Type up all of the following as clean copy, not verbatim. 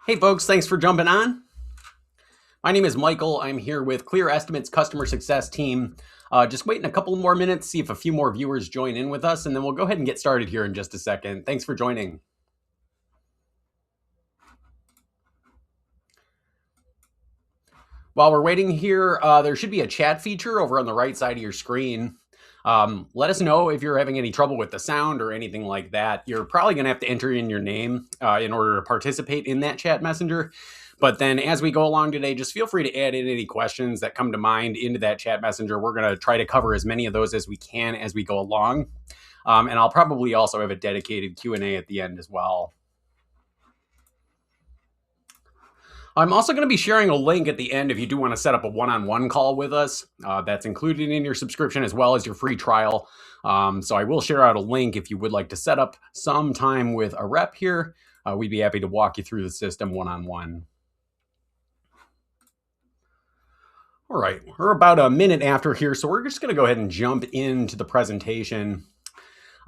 Hey folks, thanks for jumping on. My name is Michael. I'm here with Clear Estimates customer success team. Just waiting a couple more minutes, see if a few more viewers join in with us, and then we'll go ahead and get started here in just a second. Thanks for joining. While we're waiting here, there should be a chat feature over on the right side of your screen. Let us know if you're having any trouble with the sound or anything like that. You're probably going to have to enter in your name in order to participate in that chat messenger. But then as we go along today, just feel free to add in any questions that come to mind into that chat messenger. We're going to try to cover as many of those as we can as we go along. And I'll probably also have a dedicated Q&A at the end as well. I'm also going to be sharing a link at the end if you do want to set up a one-on-one call with us. That's included in your subscription as well as your free trial. So I will share out a link if you would like to set up some time with a rep here. We'd be happy to walk you through the system one-on-one. All right, we're about a minute after here, so we're just going to go ahead and jump into the presentation.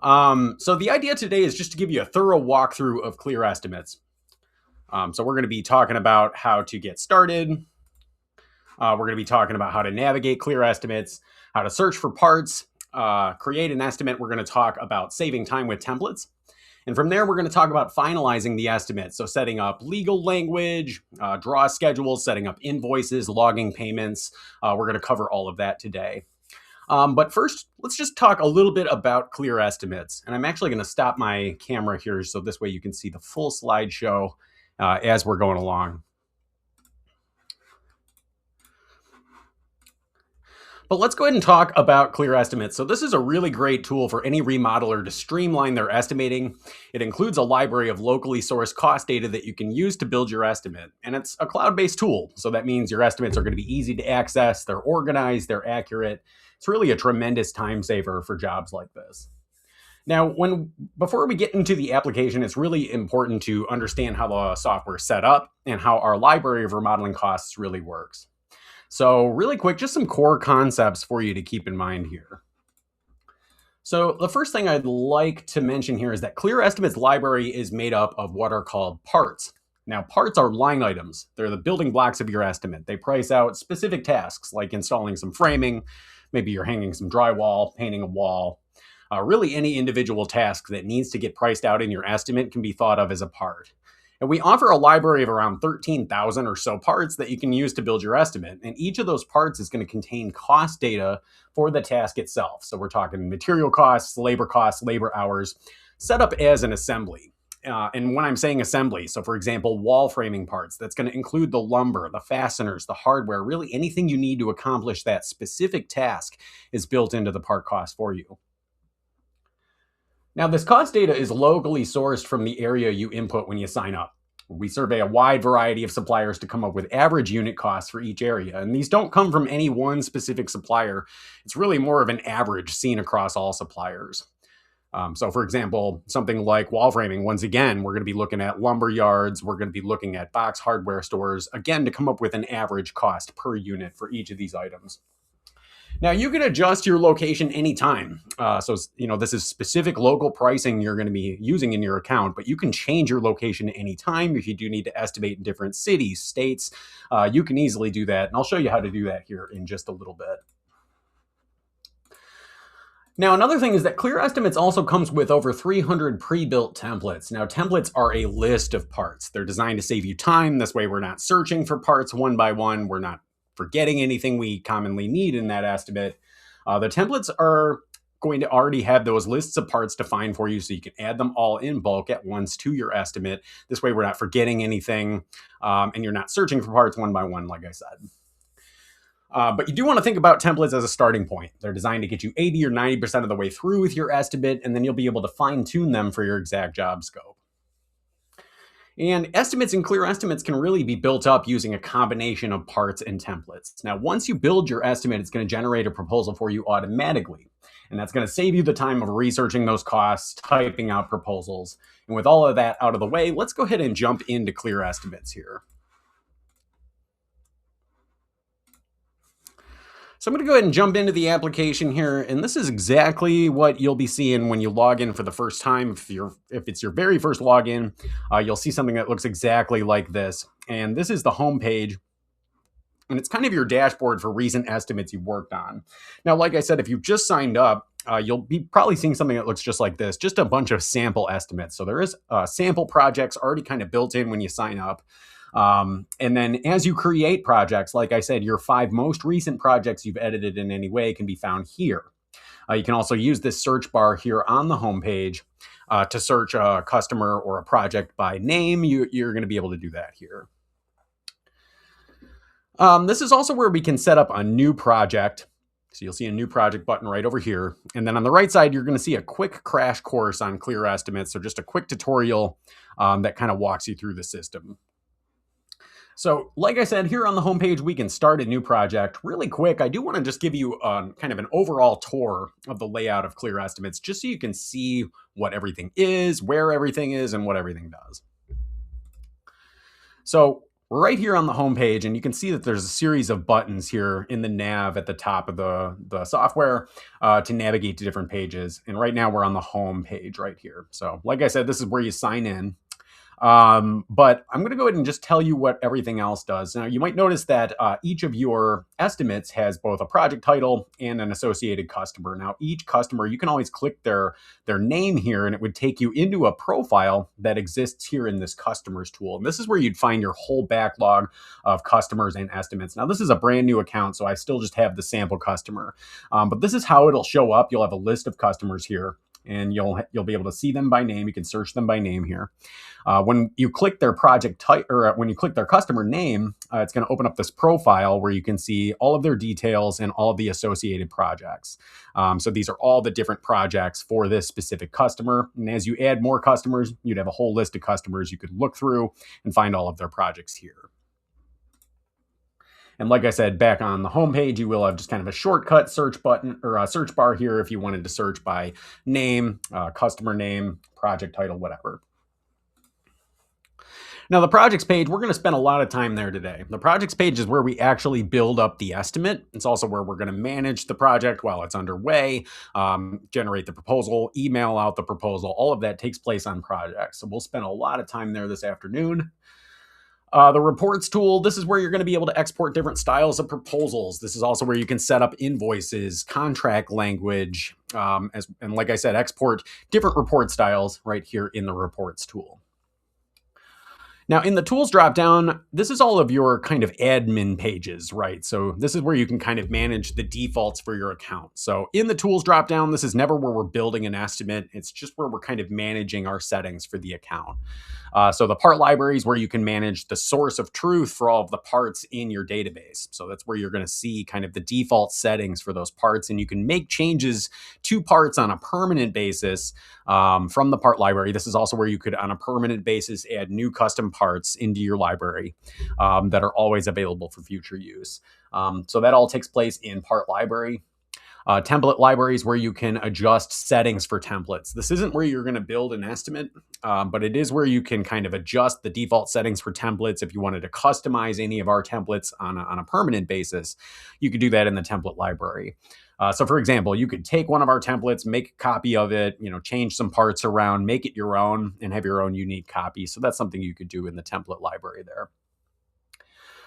So the idea today is just to give you a thorough walkthrough of Clear Estimates. So we're going to be talking about how to get started. We're going to be talking about how to navigate Clear Estimates, how to search for parts, create an estimate. We're going to talk about saving time with templates. And from there, we're going to talk about finalizing the estimate. So setting up legal language, draw schedules, setting up invoices, logging payments. We're going to cover all of that today. But first, let's just talk a little bit about Clear Estimates. And I'm actually going to stop my camera here so this way you can see the full slideshow as we're going along. But let's go ahead and talk about Clear Estimates. So this is a really great tool for any remodeler to streamline their estimating. It includes a library of locally sourced cost data that you can use to build your estimate. And it's a cloud-based tool. So that means your estimates are going to be easy to access, they're organized, they're accurate. It's really a tremendous time saver for jobs like this. Now, before we get into the application, it's really important to understand how the software is set up and how our library of remodeling costs really works. So really quick, just some core concepts for you to keep in mind here. So the first thing I'd like to mention here is that Clear Estimates library is made up of what are called parts. Now, parts are line items. They're the building blocks of your estimate. They price out specific tasks like installing some framing, maybe you're hanging some drywall, painting a wall. Really any individual task that needs to get priced out in your estimate can be thought of as a part. And we offer a library of around 13,000 or so parts that you can use to build your estimate. And each of those parts is going to contain cost data for the task itself. So we're talking material costs, labor hours, set up as an assembly. And when I'm saying assembly, so for example, wall framing parts, that's going to include the lumber, the fasteners, the hardware, really anything you need to accomplish that specific task is built into the part cost for you. Now, this cost data is locally sourced from the area you input when you sign up. We survey a wide variety of suppliers to come up with average unit costs for each area. And these don't come from any one specific supplier. It's really more of an average seen across all suppliers. So for example, something like wall framing, once again, we're going to be looking at lumber yards. We're going to be looking at box hardware stores, again, to come up with an average cost per unit for each of these items. Now, you can adjust your location anytime. This is specific local pricing you're going to be using in your account, but you can change your location anytime if you do need to estimate in different cities, states. You can easily do that, and I'll show you how to do that here in just a little bit. Now, another thing is that Clear Estimates also comes with over 300 pre-built templates. Now, templates are a list of parts. They're designed to save you time. This way, we're not searching for parts one by one. We're not forgetting anything we commonly need in that estimate. The templates are going to already have those lists of parts defined for you, so you can add them all in bulk at once to your estimate. This way, we're not forgetting anything, and you're not searching for parts one by one, like I said. But you do want to think about templates as a starting point. They're designed to get you 80 or 90% of the way through with your estimate, and then you'll be able to fine-tune them for your exact job scope. And estimates and Clear Estimates can really be built up using a combination of parts and templates. Now, once you build your estimate, it's going to generate a proposal for you automatically. And that's going to save you the time of researching those costs, typing out proposals. And with all of that out of the way, let's go ahead and jump into Clear Estimates here. So I'm going to go ahead and jump into the application here, and this is exactly what you'll be seeing when you log in for the first time. If it's your very first login, you'll see something that looks exactly like this. And this is the home page, and it's kind of your dashboard for recent estimates you've worked on. Now, like I said, if you've just signed up, you'll be probably seeing something that looks just like this, just a bunch of sample estimates. So there is sample projects already kind of built in when you sign up. And then as you create projects, like I said, your 5 most recent projects you've edited in any way can be found here. You can also use this search bar here on the homepage to search a customer or a project by name. You're going to be able to do that here. This is also where we can set up a new project. So you'll see a new project button right over here. And then on the right side, you're going to see a quick crash course on Clear Estimates. So just a quick tutorial that kind of walks you through the system. So like I said, here on the homepage, we can start a new project really quick. I do want to just give you kind of an overall tour of the layout of Clear Estimates, just so you can see what everything is, where everything is, and what everything does. So we're right here on the homepage, and you can see that there's a series of buttons here in the nav at the top of the software to navigate to different pages. And right now we're on the home page right here. So like I said, this is where you sign in. But I'm going to go ahead and just tell you what everything else does. Now, you might notice that each of your estimates has both a project title and an associated customer. Now, each customer, you can always click their name here, and it would take you into a profile that exists here in this customers tool. And this is where you'd find your whole backlog of customers and estimates. Now, this is a brand new account, so I still just have the sample customer. But this is how it'll show up. You'll have a list of customers here, and you'll be able to see them by name. You can search them by name here. When you click their project type, or when you click their customer name, it's going to open up this profile where you can see all of their details and all of the associated projects. So these are all the different projects for this specific customer. And as you add more customers, you'd have a whole list of customers you could look through and find all of their projects here. And like I said, back on the homepage, you will have just kind of a shortcut search button or a search bar here if you wanted to search by name, customer name, project title, whatever. Now, the projects page, we're going to spend a lot of time there today. The projects page is where we actually build up the estimate. It's also where we're going to manage the project while it's underway, generate the proposal, email out the proposal. All of that takes place on projects. So we'll spend a lot of time there this afternoon. The reports tool, this is where you're going to be able to export different styles of proposals. This is also where you can set up invoices, contract language, and like I said, export different report styles right here in the reports tool. Now, in the tools dropdown, this is all of your kind of admin pages, right? So this is where you can kind of manage the defaults for your account. So in the tools dropdown, this is never where we're building an estimate. It's just where we're kind of managing our settings for the account. So the part library is where you can manage the source of truth for all of the parts in your database. So that's where you're going to see kind of the default settings for those parts, and you can make changes to parts on a permanent basis from the part library. This is also where you could, on a permanent basis, add new custom parts into your library that are always available for future use. So that all takes place in part library. Template libraries where you can adjust settings for templates. This isn't where you're going to build an estimate, but it is where you can kind of adjust the default settings for templates. If you wanted to customize any of our templates on a permanent basis, you could do that in the template library. So for example, you could take one of our templates, make a copy of it, change some parts around, make it your own, and have your own unique copy. So that's something you could do in the template library there.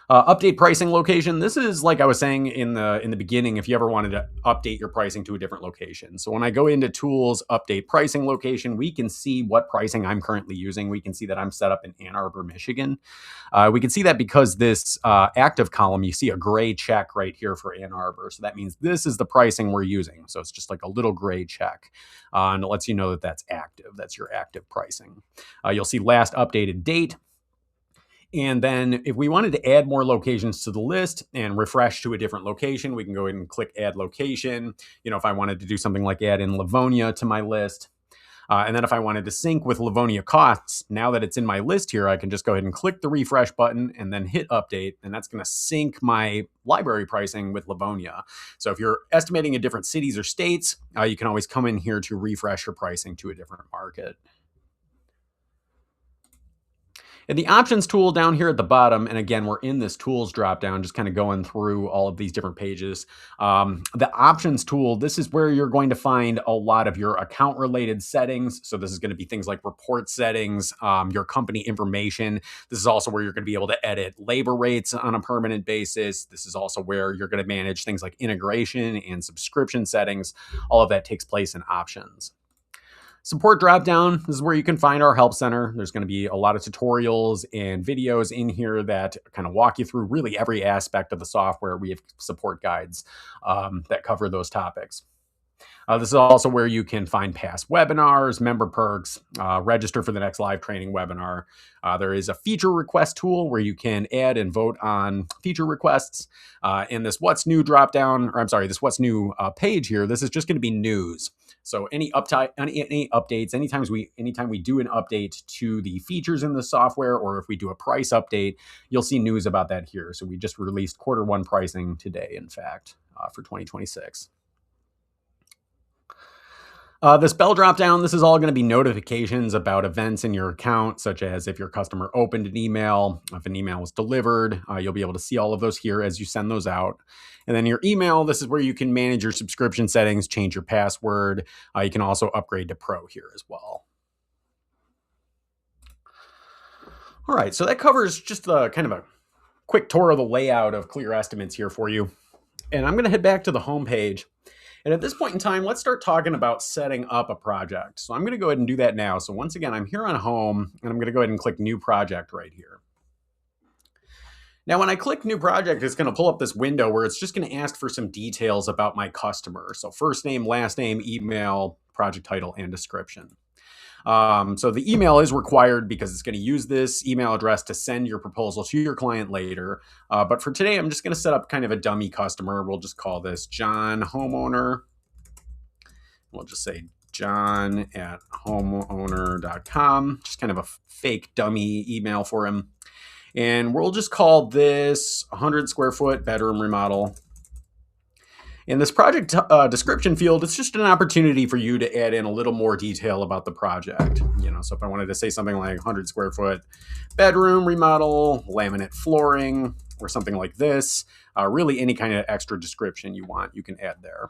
Update pricing location. This is, like I was saying in the beginning, if you ever wanted to update your pricing to a different location. So when I go into tools, update pricing location, we can see what pricing I'm currently using. We can see that I'm set up in Ann Arbor, Michigan. We can see that because this active column, you see a gray check right here for Ann Arbor. So that means this is the pricing we're using. So it's just like a little gray check. And it lets you know that that's active. That's your active pricing. You'll see last updated date. And then if we wanted to add more locations to the list and refresh to a different location, we can go ahead and click add location. If I wanted to do something like add in Livonia to my list. And then if I wanted to sync with Livonia costs, now that it's in my list here, I can just go ahead and click the refresh button and then hit update. And that's going to sync my library pricing with Livonia. So if you're estimating in different cities or states, you can always come in here to refresh your pricing to a different market. And the options tool down here at the bottom, and again, we're in this tools dropdown, just kind of going through all of these different pages. The options tool, this is where you're going to find a lot of your account related settings. So this is going to be things like report settings, your company information. This is also where you're going to be able to edit labor rates on a permanent basis. This is also where you're going to manage things like integration and subscription settings. All of that takes place in options. Support dropdown, this is where you can find our help center. There's going to be a lot of tutorials and videos in here that kind of walk you through really every aspect of the software. We have support guides that cover those topics. This is also where you can find past webinars, member perks, register for the next live training webinar. There is a feature request tool where you can add and vote on feature requests. In this What's New dropdown, or I'm sorry, this What's New page here, this is just going to be news. So any updates, anytime we do an update to the features in the software, or if we do a price update, you'll see news about that here. So we just released Q1 pricing today, in fact, for 2026. This bell dropdown, this is all going to be notifications about events in your account, such as if your customer opened an email, if an email was delivered, you'll be able to see all of those here as you send those out. And then your email, this is where you can manage your subscription settings, change your password. You can also upgrade to Pro here as well. All right, so that covers just the kind of a quick tour of the layout of Clear Estimates here for you. And I'm going to head back to the home page. And at this point in time, let's start talking about setting up a project. So I'm going to go ahead and do that now. So once again, I'm here on home, and I'm going to go ahead and click New Project right here. Now, when I click New Project, it's going to pull up this window where it's just going to ask for some details about my customer. So first name, last name, email, project title, and description. So the email is required because it's going to use this email address to send your proposal to your client later. But for today, I'm just going to set up kind of a dummy customer. We'll just call this John Homeowner. We'll just say John at homeowner.com, just kind of a fake dummy email for him. And we'll just call this 100 square foot bedroom remodel. In this project description field, it's just an opportunity for you to add in a little more detail about the project. So if I wanted to say something like 100 square foot bedroom remodel, laminate flooring, or something like this, really any kind of extra description you want, you can add there.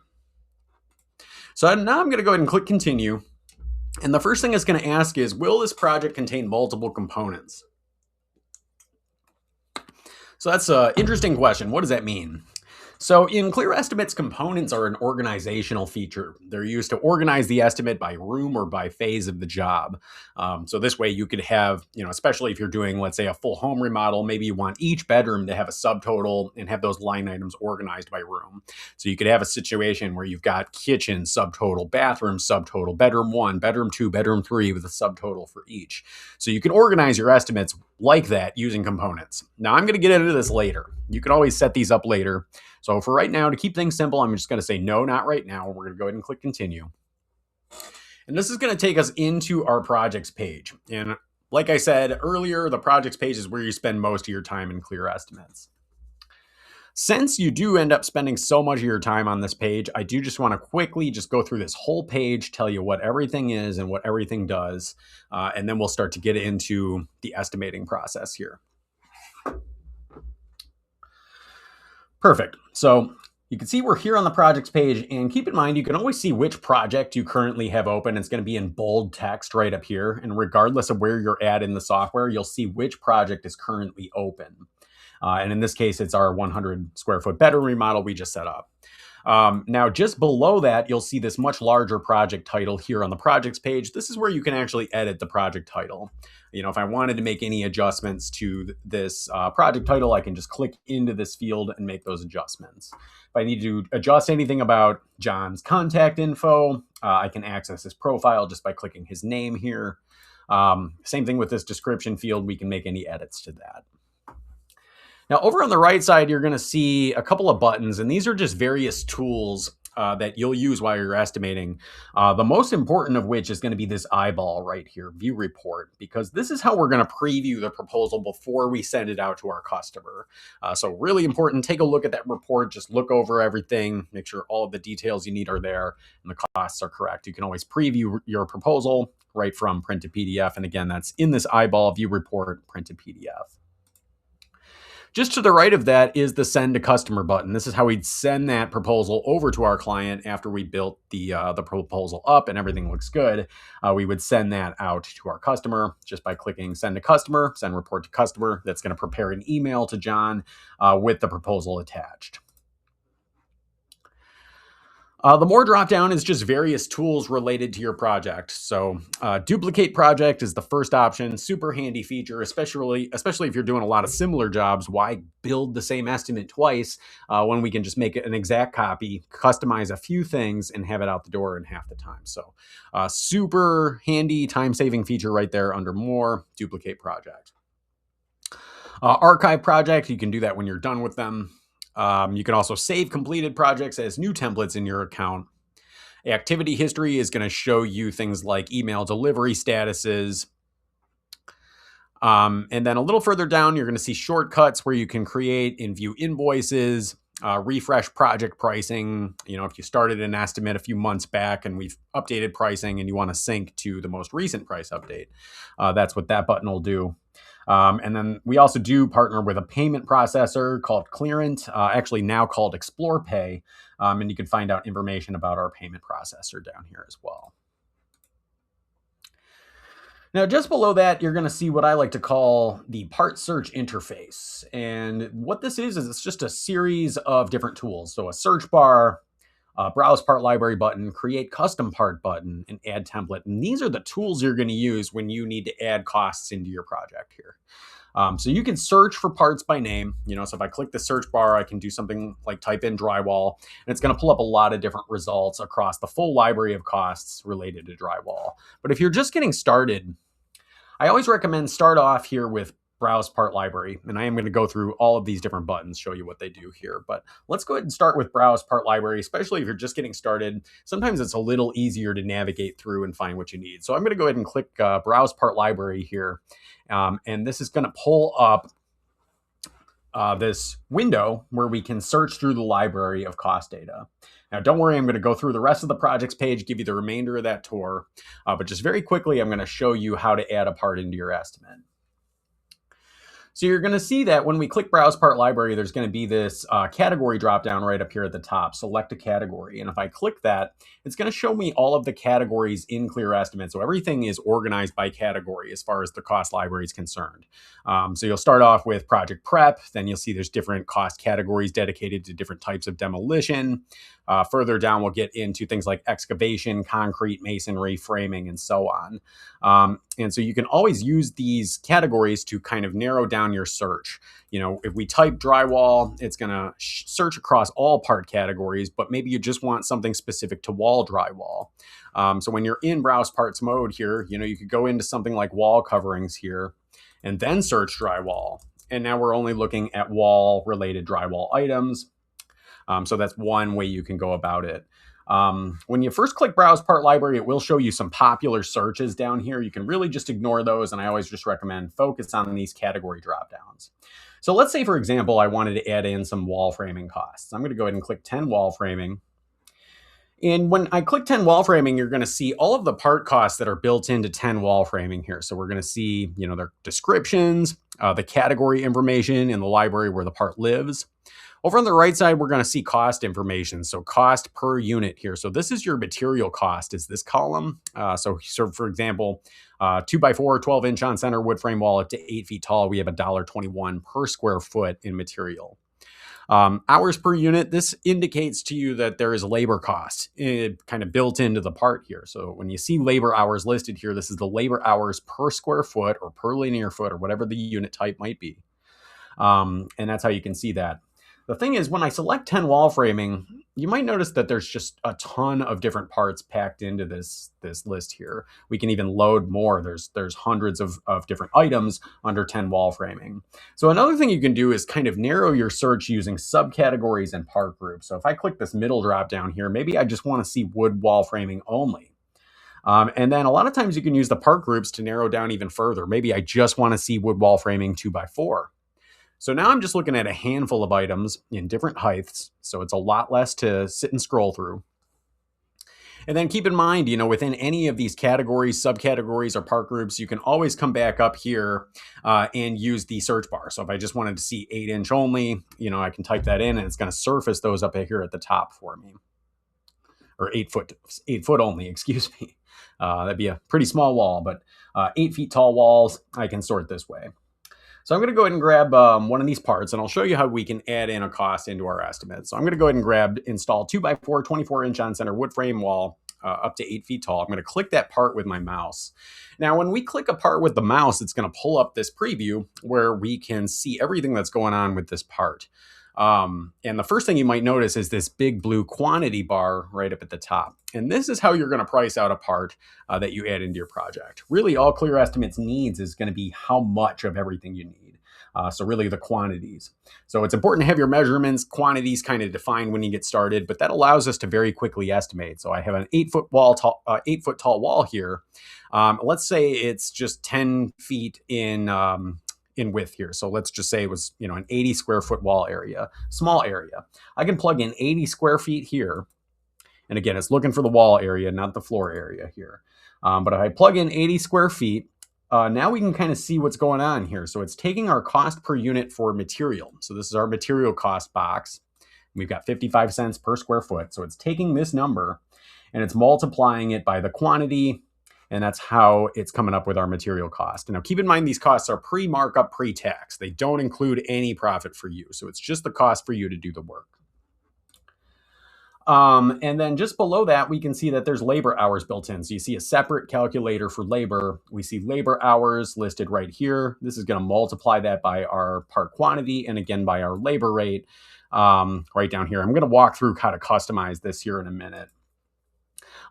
So now I'm going to go ahead and click continue. And the first thing it's going to ask is, will this project contain multiple components? So that's an interesting question. What does that mean? So in Clear Estimates, components are an organizational feature. They're used to organize the estimate by room or by phase of the job. So this way you could have, especially if you're doing, let's say, a full home remodel, maybe you want each bedroom to have a subtotal and have those line items organized by room. So you could have a situation where you've got kitchen subtotal, bathroom subtotal, bedroom 1, bedroom 2, bedroom 3 with a subtotal for each. So you can organize your estimates like that using components. Now I'm going to get into this later. You can always set these up later. So for right now, to keep things simple, I'm just going to say no, not right now. We're going to go ahead and click continue. And this is going to take us into our projects page. And like I said earlier, the projects page is where you spend most of your time in Clear Estimates. Since you do end up spending so much of your time on this page, I do just want to quickly just go through this whole page, tell you what everything is and what everything does, and then we'll start to get into the estimating process here. Perfect. So you can see we're here on the projects page, and keep in mind, you can always see which project you currently have open. It's going to be in bold text right up here. And regardless of where you're at in the software, you'll see which project is currently open. And in this case, it's our 100 square foot bedroom remodel we just set up. Now, just below that, you'll see this much larger project title here on the projects page. This is where you can actually edit the project title. If I wanted to make any adjustments to this project title, I can just click into this field and make those adjustments. If I need to adjust anything about John's contact info, I can access his profile just by clicking his name here. Same thing with this description field. We can make any edits to that. Now, over on the right side, you're going to see a couple of buttons, and these are just various tools that you'll use while you're estimating. The most important of which is going to be this eyeball right here, view report, because this is how we're going to preview the proposal before we send it out to our customer. So really important, take a look at that report, just look over everything, make sure all of the details you need are there and the costs are correct. You can always preview your proposal right from print to PDF. And again, that's in this eyeball view report, print to PDF. Just to the right of that is the send to customer button. This is how we'd send that proposal over to our client after we built the proposal up and everything looks good. We would send that out to our customer just by clicking send to customer, send report to customer. That's going to prepare an email to John with the proposal attached. The more dropdown is just various tools related to your project. So duplicate project is the first option, super handy feature, especially if you're doing a lot of similar jobs. Why build the same estimate twice when we can just make it an exact copy, customize a few things, and have it out the door in half the time. So super handy time-saving feature right there under more, duplicate project. Archive project, you can do that when you're done with them. You can also save completed projects as new templates in your account. Activity history is going to show you things like email delivery statuses. And then a little further down, you're going to see shortcuts where you can create and view invoices, refresh project pricing. If you started an estimate a few months back and we've updated pricing and you want to sync to the most recent price update, that's what that button will do. And then we also do partner with a payment processor called Clearant, actually now called ExplorePay. And you can find out information about our payment processor down here as well. Now, just below that, you're going to see what I like to call the part search interface. And what this is it's just a series of different tools. So a search bar, browse part library button, create custom part button, and add template. And these are the tools you're going to use when you need to add costs into your project here. So you can search for parts by name. So if I click the search bar, I can do something like type in drywall, and it's going to pull up a lot of different results across the full library of costs related to drywall. But if you're just getting started, I always recommend start off here with browse part library. And I am going to go through all of these different buttons, show you what they do here. But let's go ahead and start with browse part library, especially if you're just getting started. Sometimes it's a little easier to navigate through and find what you need. So I'm going to go ahead and click browse part library here. And this is going to pull up this window where we can search through the library of cost data. Now, don't worry, I'm going to go through the rest of the projects page, give you the remainder of that tour. But just very quickly, I'm going to show you how to add a part into your estimate. So you're going to see that when we click Browse Part Library, there's going to be this category dropdown right up here at the top, select a category. And if I click that, it's going to show me all of the categories in ClearEstimate. So everything is organized by category as far as the cost library is concerned. So you'll start off with project prep, then you'll see there's different cost categories dedicated to different types of demolition. Further down, we'll get into things like excavation, concrete, masonry, framing, and so on. And so you can always use these categories to kind of narrow down your search. If we type drywall, it's going to search across all part categories, but maybe you just want something specific to wall drywall. So when you're in browse parts mode here, you could go into something like wall coverings here and then search drywall. And now we're only looking at wall related drywall items. So that's one way you can go about it. When you first click Browse Part Library, it will show you some popular searches down here. You can really just ignore those, and I always just recommend focus on these category dropdowns. So let's say, for example, I wanted to add in some wall framing costs. I'm going to go ahead and click 10 wall framing. And when I click 10 wall framing, you're going to see all of the part costs that are built into 10 wall framing here. So we're going to see, their descriptions, the category information in the library where the part lives. Over on the right side, we're going to see cost information. So cost per unit here. So this is your material cost is this column. So for example, 2x4, 12-inch on center wood frame wall up to 8 feet tall, we have $1.21 per square foot in material. Hours per unit, this indicates to you that there is labor cost kind of built into the part here. So when you see labor hours listed here, this is the labor hours per square foot or per linear foot or whatever the unit type might be. And that's how you can see that. The thing is, when I select 10 wall framing, you might notice that there's just a ton of different parts packed into this list here. We can even load more. There's hundreds of different items under 10 wall framing. So another thing you can do is kind of narrow your search using subcategories and part groups. So if I click this middle drop down here, maybe I just want to see wood wall framing only. And then a lot of times you can use the part groups to narrow down even further. Maybe I just want to see wood wall framing 2x4. So now I'm just looking at a handful of items in different heights. So it's a lot less to sit and scroll through. And then keep in mind, within any of these categories, subcategories, or part groups, you can always come back up here and use the search bar. So if I just wanted to see 8-inch only, I can type that in and it's going to surface those up here at the top for me. Or 8 foot only, excuse me. That'd be a pretty small wall, but 8 feet tall walls, I can sort this way. So I'm going to go ahead and grab one of these parts, and I'll show you how we can add in a cost into our estimate. So I'm going to go ahead and install 2x4 24-inch on-center wood frame wall up to 8 feet tall. I'm going to click that part with my mouse. Now, when we click a part with the mouse, it's going to pull up this preview where we can see everything that's going on with this part. And the first thing you might notice is this big blue quantity bar right up at the top. And this is how you're going to price out a part that you add into your project. Really, all Clear Estimates needs is going to be how much of everything you need. So really the quantities. So it's important to have your measurements, quantities kind of defined when you get started, but that allows us to very quickly estimate. So I have an 8 foot tall wall here. Let's say it's just 10 feet in width here. So let's just say it was, an 80 square foot wall area, small area. I can plug in 80 square feet here. And again, it's looking for the wall area, not the floor area here. But if I plug in 80 square feet, now we can kind of see what's going on here. So it's taking our cost per unit for material. So this is our material cost box. We've got 55 cents per square foot. So it's taking this number and it's multiplying it by the quantity. And that's how it's coming up with our material cost. Now, keep in mind, these costs are pre-markup, pre-tax. They don't include any profit for you. So it's just the cost for you to do the work. And then just below that, we can see that there's labor hours built in. So you see a separate calculator for labor. We see labor hours listed right here. This is going to multiply that by our part quantity and again by our labor rate right down here. I'm going to walk through how to customize this here in a minute.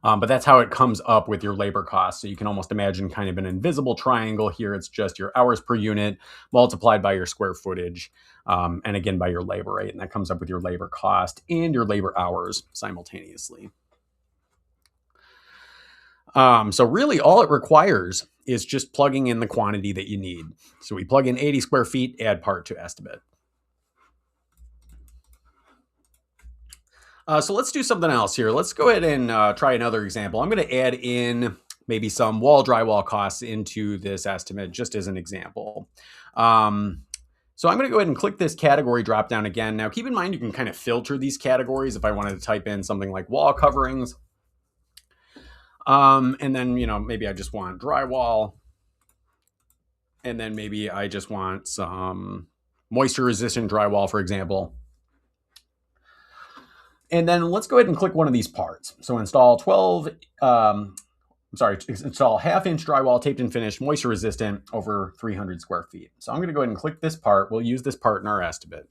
But that's how it comes up with your labor costs. So you can almost imagine kind of an invisible triangle here. It's just your hours per unit multiplied by your square footage, and again by your labor rate. And that comes up with your labor cost and your labor hours simultaneously. So really all it requires is just plugging in the quantity that you need. So we plug in 80 square feet, add part to estimate. So let's do something else here. Let's go ahead and try another example. I'm going to add in maybe some wall drywall costs into this estimate just as an example. So I'm going to go ahead and click this category drop down again. Now keep in mind you can kind of filter these categories if I wanted to type in something like wall coverings. And then, maybe I just want drywall. And then maybe I just want some moisture resistant drywall, for example. And then let's go ahead and click one of these parts. So install install half-inch drywall taped and finished, moisture resistant over 300 square feet. So I'm going to go ahead and click this part. We'll use this part in our estimate.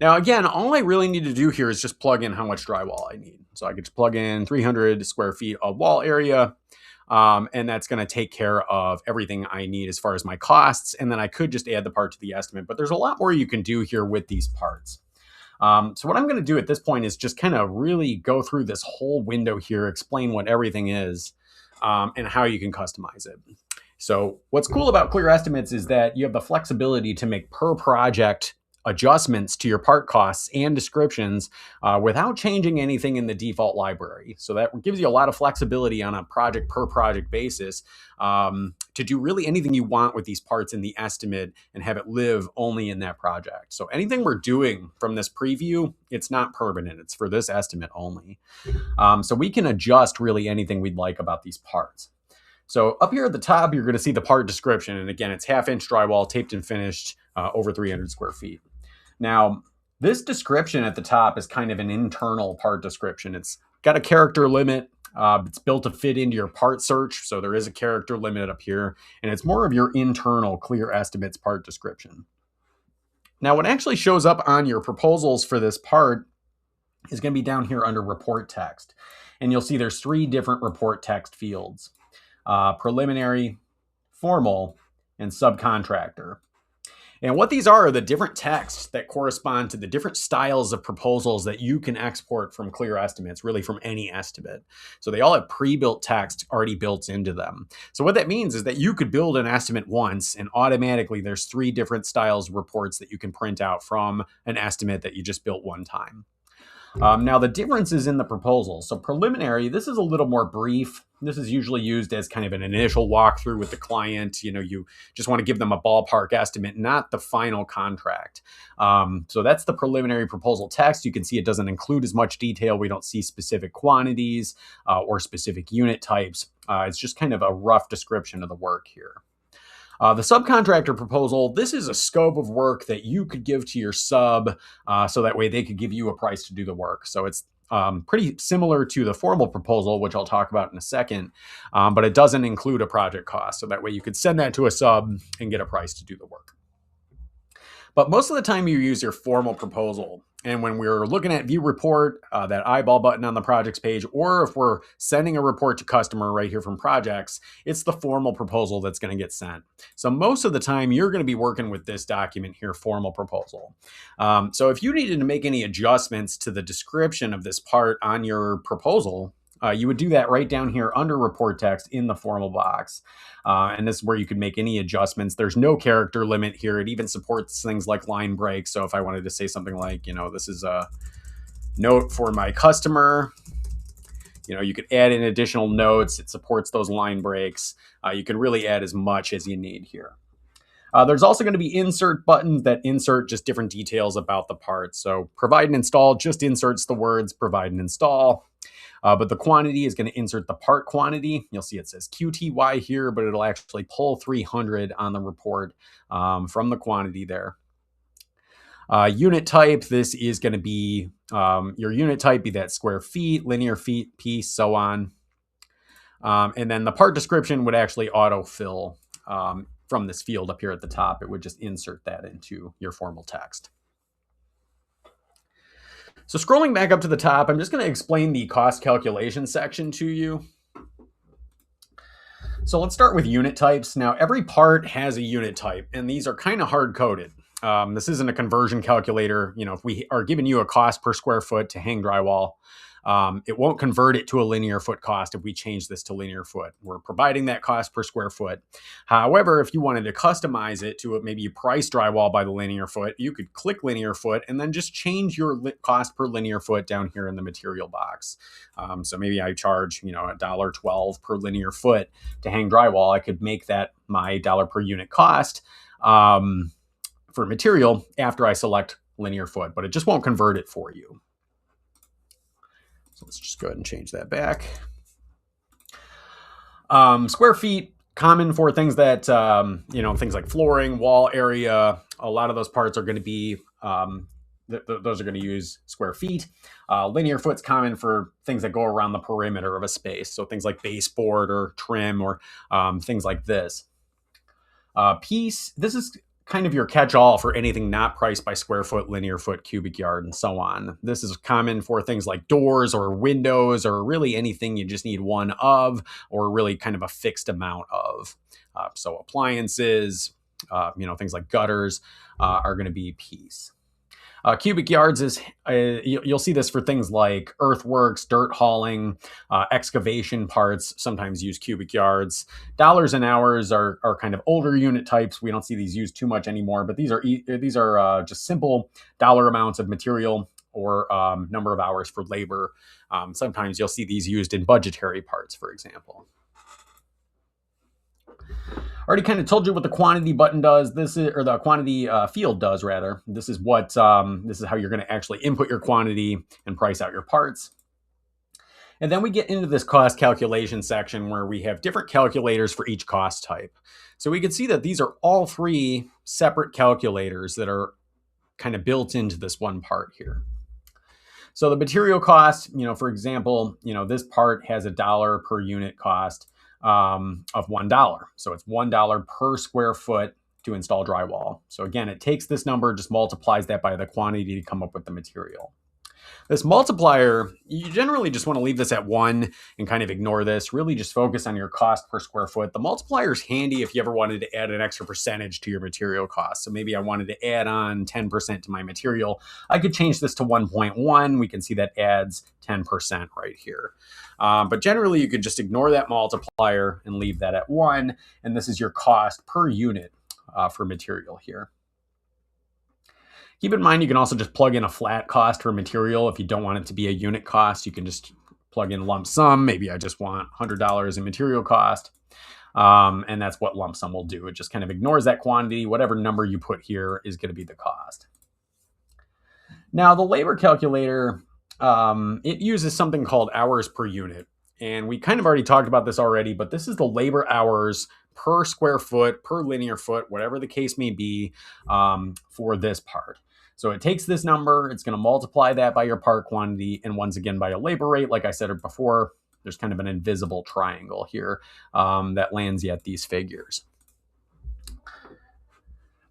Now, again, all I really need to do here is just plug in how much drywall I need. So I could just plug in 300 square feet of wall area, and that's going to take care of everything I need as far as my costs. And then I could just add the part to the estimate. But there's a lot more you can do here with these parts. So what I'm going to do at this point is just kind of really go through this whole window here, explain what everything is, and how you can customize it. So what's cool about Clear Estimates is that you have the flexibility to make per project adjustments to your part costs and descriptions without changing anything in the default library. So that gives you a lot of flexibility on a project per project basis to do really anything you want with these parts in the estimate and have it live only in that project. So anything we're doing from this preview, it's not permanent. It's for this estimate only. So we can adjust really anything we'd like about these parts. So up here at the top, you're going to see the part description. And again, it's half-inch drywall, taped and finished, over 300 square feet. Now, this description at the top is kind of an internal part description. It's got a character limit. It's built to fit into your part search. So there is a character limit up here. And it's more of your internal Clear Estimates part description. Now, what actually shows up on your proposals for this part is going to be down here under report text. And you'll see there's 3 different report text fields: preliminary, formal, and subcontractor. And what these are the different texts that correspond to the different styles of proposals that you can export from Clear Estimates, really from any estimate. So they all have pre-built text already built into them. So what that means is that you could build an estimate once and automatically there's 3 different styles of reports that you can print out from an estimate that you just built one time. Now, the difference is in the proposal. So preliminary, this is a little more brief. This is usually used as kind of an initial walkthrough with the client. You just want to give them a ballpark estimate, not the final contract. So that's the preliminary proposal text. You can see it doesn't include as much detail. We don't see specific quantities or specific unit types. It's just kind of a rough description of the work here. The subcontractor proposal, this is a scope of work that you could give to your sub so that way they could give you a price to do the work. So it's pretty similar to the formal proposal, which I'll talk about in a second, but it doesn't include a project cost. So that way you could send that to a sub and get a price to do the work. But most of the time you use your formal proposal. And when we're looking at view report, that eyeball button on the projects page, or if we're sending a report to customer right here from projects, it's the formal proposal that's going to get sent. So most of the time you're going to be working with this document here, formal proposal. So if you needed to make any adjustments to the description of this part on your proposal, you would do that right down here under report text in the formal box. And this is where you can make any adjustments. There's no character limit here. It even supports things like line breaks. So if I wanted to say something like, this is a note for my customer, you could add in additional notes. It supports those line breaks. You can really add as much as you need here. There's also going to be insert buttons that insert just different details about the part. So provide and install just inserts the words provide and install. But the quantity is going to insert the part quantity. You'll see it says QTY here, but it'll actually pull 300 on the report from the quantity there. Unit type, this is going to be your unit type, be that square feet, linear feet, piece, so on. And then the part description would actually autofill from this field up here at the top. It would just insert that into your formal text. So scrolling back up to the top, I'm just going to explain the cost calculation section to you. So let's start with unit types. Now, every part has a unit type, and these are kind of hard-coded. This isn't a conversion calculator. If we are giving you a cost per square foot to hang drywall, it won't convert it to a linear foot cost if we change this to linear foot. We're providing that cost per square foot. However, if you wanted to customize it to maybe you price drywall by the linear foot, you could click linear foot and then just change your cost per linear foot down here in the material box. So maybe I charge $1.12 per linear foot to hang drywall. I could make that my dollar per unit cost for material after I select linear foot, but it just won't convert it for you. So let's just go ahead and change that back. Square feet, common for things that, things like flooring, wall area. A lot of those parts are going to be, those are going to use square feet. Linear foot's common for things that go around the perimeter of a space. So things like baseboard or trim or things like this. Piece, this is kind of your catch-all for anything not priced by square foot, linear foot, cubic yard, and so on. This is common for things like doors or windows or really anything you just need one of or really kind of a fixed amount of. So appliances, things like gutters are going to be piece. Cubic yards is, you'll see this for things like earthworks, dirt hauling, excavation parts, sometimes use cubic yards. Dollars and hours are kind of older unit types. We don't see these used too much anymore, but these are just simple dollar amounts of material or number of hours for labor. Sometimes you'll see these used in budgetary parts, for example. Already kind of told you what the quantity button does. Or the quantity field does rather. This is how you're going to actually input your quantity and price out your parts. And then we get into this cost calculation section where we have different calculators for each cost type. So we can see that these are all 3 separate calculators that are kind of built into this one part here. So the material cost, for example, this part has $1 per unit cost of $1. So it's $1 per square foot to install drywall. So again, it takes this number, just multiplies that by the quantity to come up with the material. This multiplier, you generally just want to leave this at 1 and kind of ignore this. Really just focus on your cost per square foot. The multiplier is handy if you ever wanted to add an extra percentage to your material cost. So maybe I wanted to add on 10% to my material. I could change this to 1.1. We can see that adds 10% right here. But generally, you could just ignore that multiplier and leave that at 1. And this is your cost per unit for material here. Keep in mind, you can also just plug in a flat cost for material. If you don't want it to be a unit cost, you can just plug in lump sum. Maybe I just want $100 in material cost. And that's what lump sum will do. It just kind of ignores that quantity. Whatever number you put here is going to be the cost. Now, the labor calculator, it uses something called hours per unit. And we kind of already talked about this already, but this is the labor hours per square foot, per linear foot, whatever the case may be, for this part. So it takes this number, it's going to multiply that by your part quantity, and once again by a labor rate. Like I said before, there's kind of an invisible triangle here that lands you at these figures.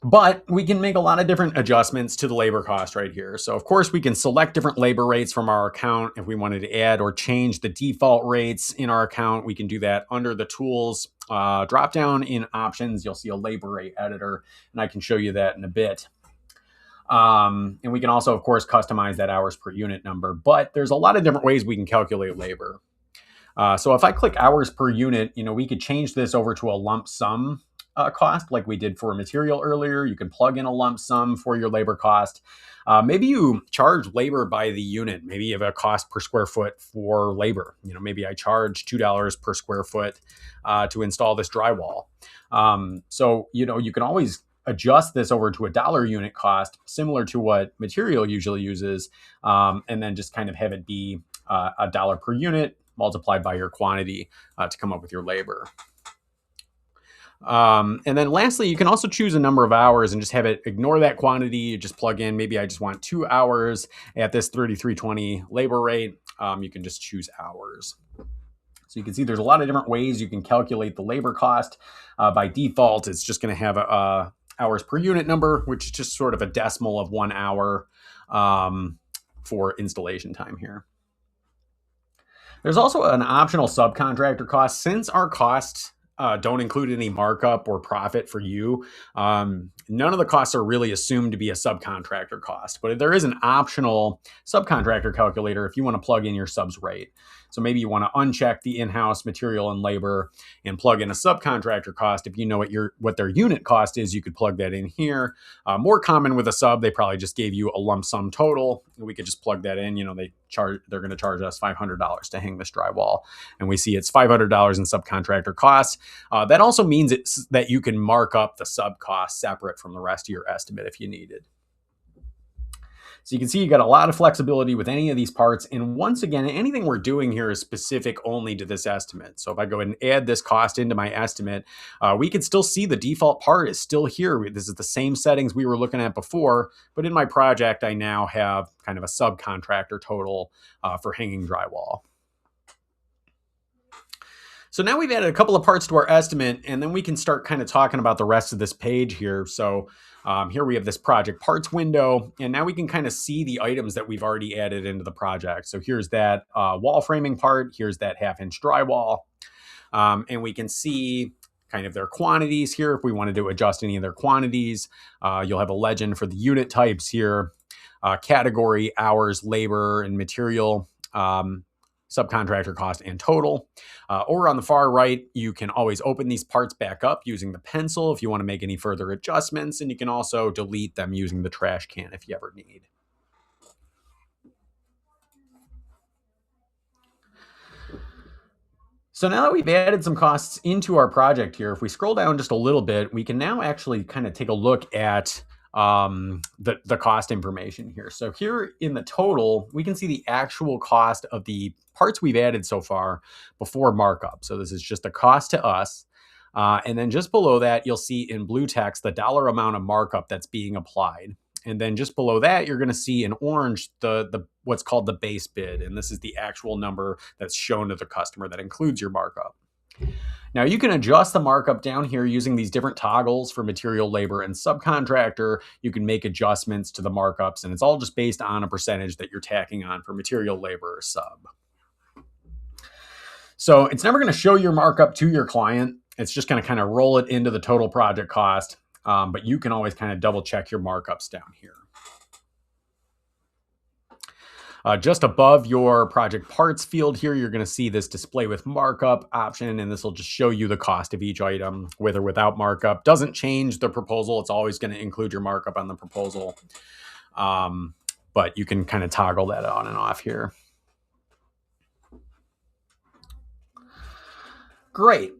But we can make a lot of different adjustments to the labor cost right here. So of course we can select different labor rates from our account. If we wanted to add or change the default rates in our account, we can do that under the tools drop down in options. You'll see a labor rate editor, and I can show you that in a bit. And we can also, of course, customize that hours per unit number, but there's a lot of different ways we can calculate labor. So if I click hours per unit, we could change this over to a lump sum cost like we did for material earlier. You can plug in a lump sum for your labor cost. Maybe you charge labor by the unit. Maybe you have a cost per square foot for labor. Maybe I charge $2 per square foot to install this drywall. So you can always adjust this over to a dollar unit cost, similar to what material usually uses, and then just kind of have it be a dollar per unit multiplied by your quantity to come up with your labor. And then lastly, you can also choose a number of hours and just have it ignore that quantity. You just plug in, maybe I just want 2 hours at this 33.20 labor rate. You can just choose hours. So you can see there's a lot of different ways you can calculate the labor cost. By default, it's just going to have a hours per unit number, which is just sort of a decimal of 1 hour for installation time here. There's also an optional subcontractor cost. Since our costs don't include any markup or profit for you, none of the costs are really assumed to be a subcontractor cost, but there is an optional subcontractor calculator if you want to plug in your subs rate. So maybe you want to uncheck the in-house material and labor and plug in a subcontractor cost. If you know what their unit cost is, you could plug that in here. More common with a sub, they probably just gave you a lump sum total. We could just plug that in. They're going to charge us $500 to hang this drywall, and we see it's $500 in subcontractor costs. That also means that you can mark up the sub cost separate from the rest of your estimate if you needed. So you can see you got a lot of flexibility with any of these parts. And once again, anything we're doing here is specific only to this estimate. So if I go ahead and add this cost into my estimate, we can still see the default part is still here. This is the same settings we were looking at before, but in my project, I now have kind of a subcontractor total for hanging drywall. So now we've added a couple of parts to our estimate, and then we can start kind of talking about the rest of this page here. So here we have this project parts window, and now we can kind of see the items that we've already added into the project. So here's that wall framing part. Here's that 1/2-inch drywall. And we can see kind of their quantities here. If we wanted to adjust any of their quantities, you'll have a legend for the unit types here, category, hours, labor, and material. Subcontractor cost and total. Over on the far right, you can always open these parts back up using the pencil if you want to make any further adjustments, and you can also delete them using the trash can if you ever need. So now that we've added some costs into our project here, if we scroll down just a little bit, we can now actually kind of take a look at the cost information here. So here in the total, we can see the actual cost of the parts we've added so far before markup. So this is just the cost to us. And then just below that, you'll see in blue text the dollar amount of markup that's being applied. And then just below that, you're going to see in orange the what's called the base bid. And this is the actual number that's shown to the customer that includes your markup. Now you can adjust the markup down here using these different toggles for material, labor, and subcontractor. You can make adjustments to the markups, and it's all just based on a percentage that you're tacking on for material, labor, or sub. So it's never going to show your markup to your client. It's just going to kind of roll it into the total project cost. But you can always kind of double check your markups down here. Just above your project parts field here, you're going to see this display with markup option, and this will just show you the cost of each item with or without markup. Doesn't change the proposal. It's always going to include your markup on the proposal. But you can kind of toggle that on and off here. Great.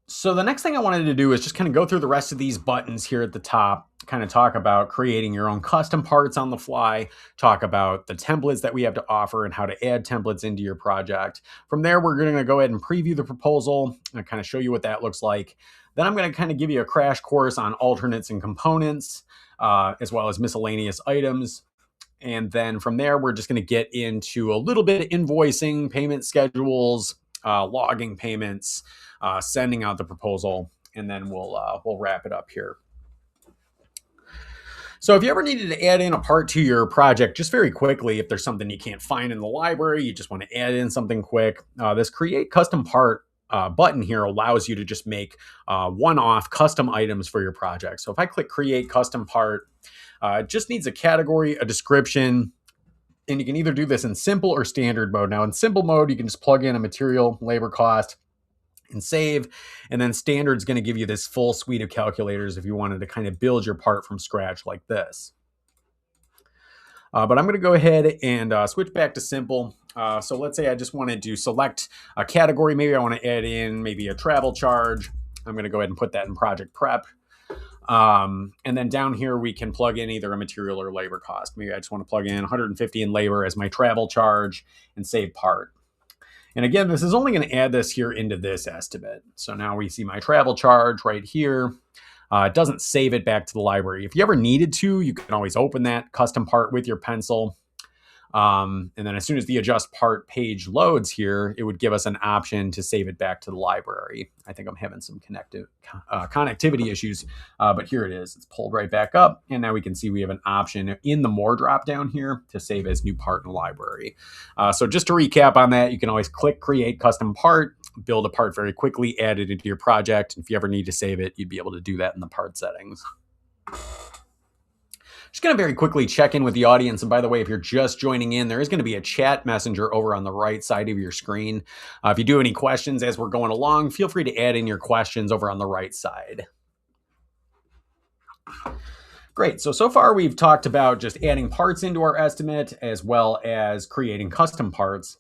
So the next thing I wanted to do is just kind of go through the rest of these buttons here at the top, kind of talk about creating your own custom parts on the fly, talk about the templates that we have to offer and how to add templates into your project. From there, we're going to go ahead and preview the proposal and kind of show you what that looks like. Then I'm going to kind of give you a crash course on alternates and components, as well as miscellaneous items. And then from there, we're just going to get into a little bit of invoicing, payment schedules, logging payments, sending out the proposal, and then we'll wrap it up here. So if you ever needed to add in a part to your project, just very quickly, if there's something you can't find in the library, you just want to add in something quick, this Create Custom Part button here allows you to just make one-off custom items for your project. So if I click Create Custom Part, it just needs a category, a description, and you can either do this in simple or standard mode. Now in simple mode, you can just plug in a material, labor cost, and save. And then standard is going to give you this full suite of calculators if you wanted to kind of build your part from scratch like this. But I'm going to go ahead and switch back to simple. So let's say I just wanted to select a category. Maybe I want to add in maybe a travel charge. I'm going to go ahead and put that in project prep. And then down here, we can plug in either a material or labor cost. Maybe I just want to plug in 150 in labor as my travel charge and save part. And again, this is only going to add this here into this estimate. So now we see my travel charge right here. It doesn't save it back to the library. If you ever needed to, you can always open that custom part with your pencil. And then as soon as the adjust part page loads here, it would give us an option to save it back to the library. I think I'm having some connectivity issues, but here it is. It's pulled right back up. And now we can see we have an option in the More drop down here to save as new part in the library. So just to recap on that, you can always click Create Custom Part, build a part very quickly, add it into your project. If you ever need to save it, you'd be able to do that in the part settings. Just going to very quickly check in with the audience. And by the way, if you're just joining in, there is going to be a chat messenger over on the right side of your screen. If you do have any questions as we're going along, feel free to add in your questions over on the right side. Great. So far we've talked about just adding parts into our estimate as well as creating custom parts.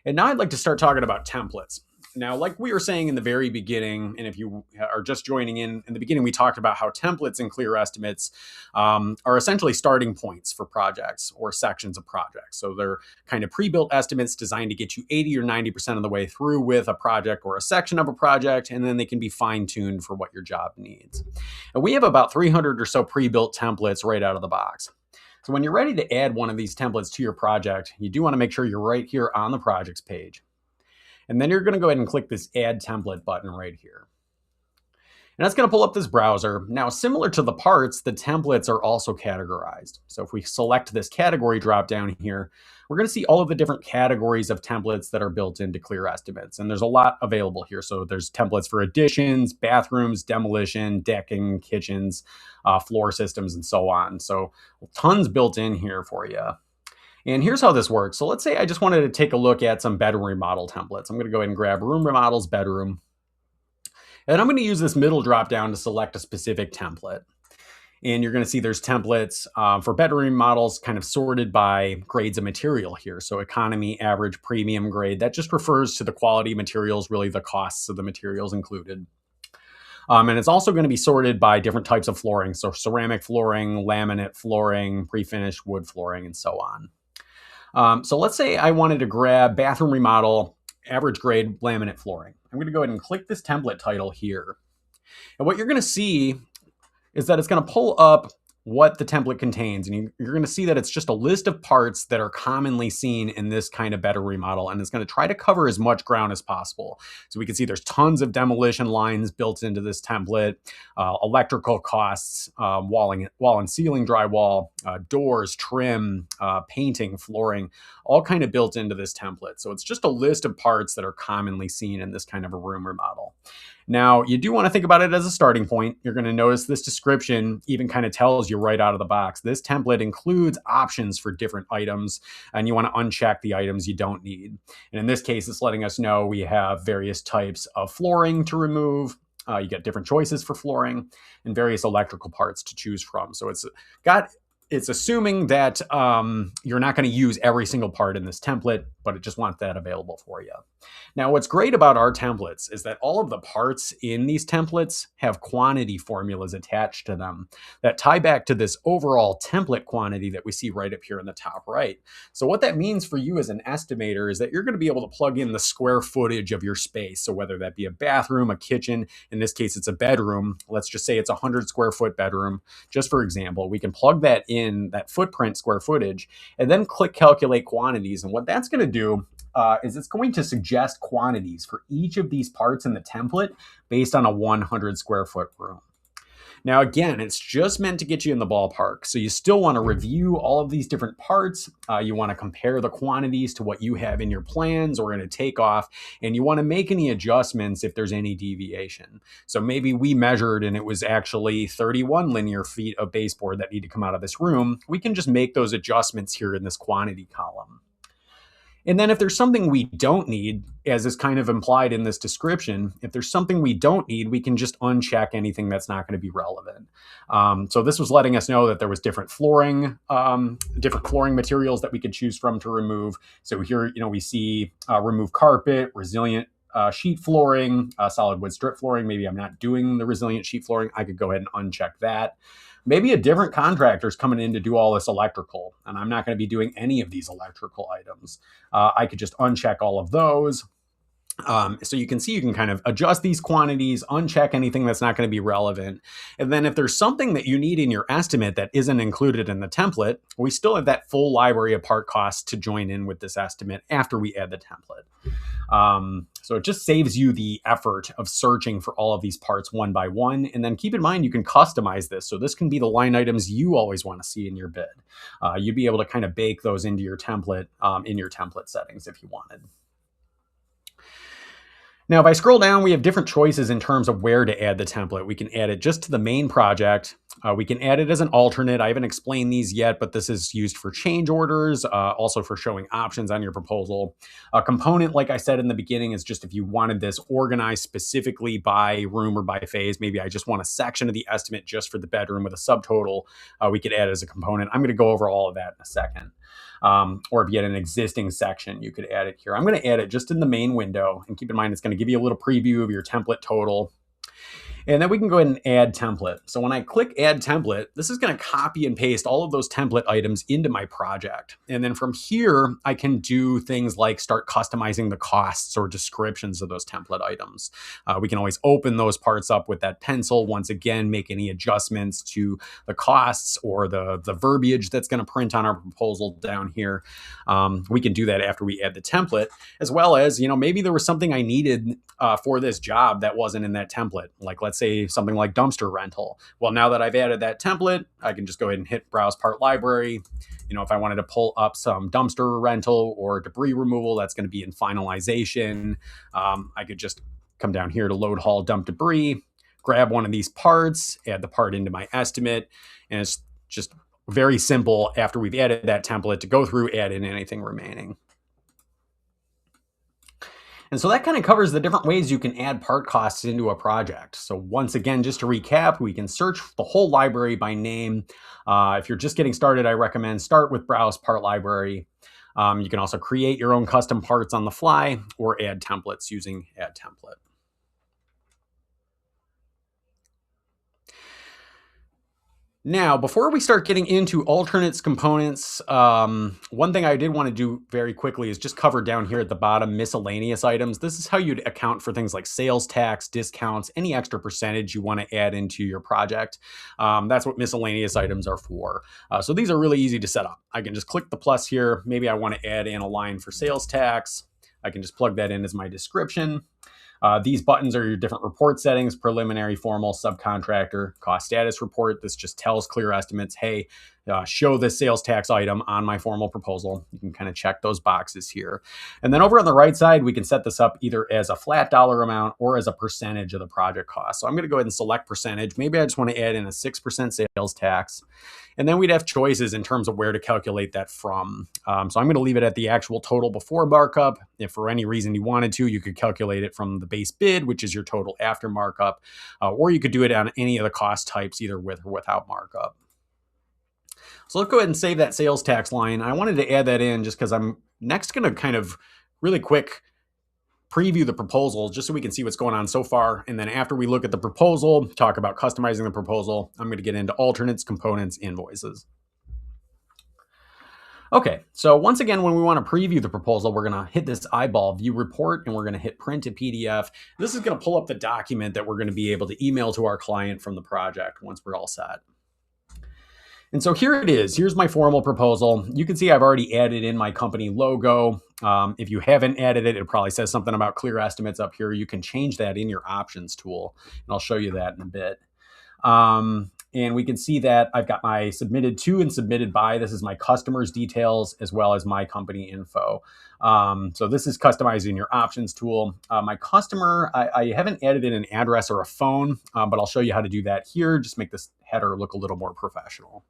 And now I'd like to start talking about templates. Now, like we were saying in the very beginning, and if you are just joining in the beginning, we talked about how templates and clear estimates are essentially starting points for projects or sections of projects. So they're kind of pre-built estimates designed to get you 80 or 90% of the way through with a project or a section of a project, and then they can be fine-tuned for what your job needs. And we have about 300 or so pre-built templates right out of the box. So when you're ready to add one of these templates to your project, you do want to make sure you're right here on the projects page. And then you're going to go ahead and click this Add Template button right here. And that's going to pull up this browser. Now, similar to the parts, the templates are also categorized. So if we select this category drop down here, we're going to see all of the different categories of templates that are built into Clear Estimates. And there's a lot available here. So there's templates for additions, bathrooms, demolition, decking, kitchens, floor systems, and so on. So tons built in here for you. And here's how this works. So let's say I just wanted to take a look at some bedroom remodel templates. I'm going to go ahead and grab room remodels, bedroom. And I'm going to use this middle drop down to select a specific template. And you're going to see there's templates for bedroom remodels kind of sorted by grades of material here. So economy, average, premium grade. That just refers to the quality of materials, really the costs of the materials included. And it's also going to be sorted by different types of flooring. So ceramic flooring, laminate flooring, pre-finished wood flooring, and so on. So let's say I wanted to grab bathroom remodel, average grade laminate flooring. I'm going to go ahead and click this template title here. And what you're going to see is that it's going to pull up what the template contains. And you're going to see that it's just a list of parts that are commonly seen in this kind of bedroom remodel. And it's going to try to cover as much ground as possible. So we can see there's tons of demolition lines built into this template, electrical costs, wall and ceiling drywall, doors, trim, painting, flooring, all kind of built into this template. So it's just a list of parts that are commonly seen in this kind of a room remodel. Now, you do want to think about it as a starting point. You're going to notice this description even kind of tells you right out of the box. This template includes options for different items, and you want to uncheck the items you don't need. And in this case, it's letting us know we have various types of flooring to remove. You get different choices for flooring and various electrical parts to choose from. So it's assuming that you're not going to use every single part in this template, but it just wants that available for you. Now, what's great about our templates is that all of the parts in these templates have quantity formulas attached to them that tie back to this overall template quantity that we see right up here in the top right. So what that means for you as an estimator is that you're going to be able to plug in the square footage of your space. So whether that be a bathroom, a kitchen, in this case, it's a bedroom. Let's just say it's a 100 square foot bedroom. Just for example, we can plug that in, that footprint square footage, and then click calculate quantities. And what that's going to do is it's going to suggest quantities for each of these parts in the template based on a 100 square foot room. Now, again, it's just meant to get you in the ballpark. So you still want to review all of these different parts. You want to compare the quantities to what you have in your plans or in a takeoff, and you want to make any adjustments if there's any deviation. So maybe we measured and it was actually 31 linear feet of baseboard that need to come out of this room. We can just make those adjustments here in this quantity column. And then if there's something we don't need, as is kind of implied in this description, if there's something we don't need, we can just uncheck anything that's not going to be relevant. So this was letting us know that there was different flooring materials that we could choose from to remove. So here, we see remove carpet, resilient sheet flooring, solid wood strip flooring. Maybe I'm not doing the resilient sheet flooring. I could go ahead and uncheck that. Maybe a different contractor's coming in to do all this electrical, and I'm not going to be doing any of these electrical items. I could just uncheck all of those. So you can see you can kind of adjust these quantities, uncheck anything that's not going to be relevant. And then if there's something that you need in your estimate that isn't included in the template, we still have that full library of part costs to join in with this estimate after we add the template. So it just saves you the effort of searching for all of these parts one by one. And then keep in mind, you can customize this. So this can be the line items you always want to see in your bid. You'd be able to kind of bake those into your template in your template settings if you wanted. Now, if I scroll down, we have different choices in terms of where to add the template. We can add it just to the main project. We can add it as an alternate. I haven't explained these yet, but this is used for change orders, also for showing options on your proposal. A component, like I said in the beginning, is just if you wanted this organized specifically by room or by phase. Maybe I just want a section of the estimate just for the bedroom with a subtotal. We could add it as a component. I'm going to go over all of that in a second. Or if you had an existing section, you could add it here. I'm going to add it just in the main window, and keep in mind it's going to give you a little preview of your template total. And then we can go ahead and add template. So when I click add template, this is going to copy and paste all of those template items into my project. And then from here, I can do things like start customizing the costs or descriptions of those template items. We can always open those parts up with that pencil. Once again, make any adjustments to the costs or the verbiage that's going to print on our proposal down here. We can do that after we add the template, as well as, maybe there was something I needed for this job that wasn't in that template. Like, let's say something like dumpster rental. Well, now that I've added that template, I can just go ahead and hit browse part library. If I wanted to pull up some dumpster rental or debris removal, that's going to be in finalization. I could just come down here to load haul dump debris, grab one of these parts, add the part into my estimate. And it's just very simple after we've added that template to go through, add in anything remaining. And so that kind of covers the different ways you can add part costs into a project. So once again, just to recap, we can search the whole library by name. If you're just getting started, I recommend start with browse part library. You can also create your own custom parts on the fly or add templates using add template. Now, before we start getting into alternates components, one thing I did want to do very quickly is just cover down here at the bottom miscellaneous items. This is how you'd account for things like sales tax, discounts, any extra percentage you want to add into your project. That's what miscellaneous items are for. So these are really easy to set up. I can just click the plus here. Maybe I want to add in a line for sales tax. I can just plug that in as my description. These buttons are your different report settings: preliminary, formal, subcontractor, cost status report. This just tells Clear Estimates, hey, show this sales tax item on my formal proposal. You can kind of check those boxes here. And then over on the right side, we can set this up either as a flat dollar amount or as a percentage of the project cost. So I'm going to go ahead and select percentage. Maybe I just want to add in a 6% sales tax. And then we'd have choices in terms of where to calculate that from. So I'm going to leave it at the actual total before markup. If for any reason you wanted to, you could calculate it from the base bid, which is your total after markup, or you could do it on any of the cost types, either with or without markup. So let's go ahead and save that sales tax line. I wanted to add that in just because I'm next going to kind of really quick preview the proposal just so we can see what's going on so far. And then after we look at the proposal, talk about customizing the proposal, I'm going to get into alternates, components, invoices. Okay, so once again, when we want to preview the proposal, we're going to hit this eyeball view report and we're going to hit print to PDF. This is going to pull up the document that we're going to be able to email to our client from the project once we're all set. And so here it is. Here's my formal proposal. You can see I've already added in my company logo. If you haven't added it, it probably says something about Clear Estimates up here. You can change that in your options tool, and I'll show you that in a bit. And we can see that I've got my submitted to and submitted by. This is my customer's details as well as my company info. So this is customizing your options tool. My customer, I haven't added in an address or a phone, but I'll show you how to do that here. Just make this header look a little more professional.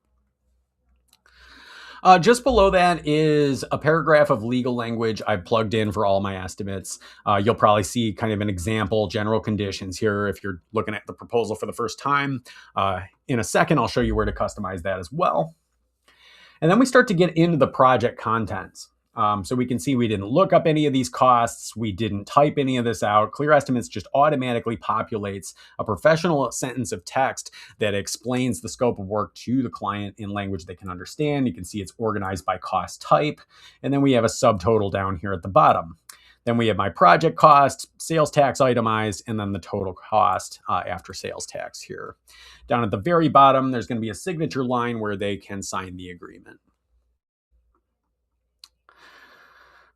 Just below that is a paragraph of legal language I've plugged in for all my estimates. You'll probably see kind of an example, general conditions here if you're looking at the proposal for the first time. In a second, I'll show you where to customize that as well. And then we start to get into the project contents. So we can see we didn't look up any of these costs. We didn't type any of this out. Clear Estimates just automatically populates a professional sentence of text that explains the scope of work to the client in language they can understand. You can see it's organized by cost type. And then we have a subtotal down here at the bottom. Then we have my project cost, sales tax itemized, and then the total cost after sales tax here. Down at the very bottom, there's going to be a signature line where they can sign the agreement.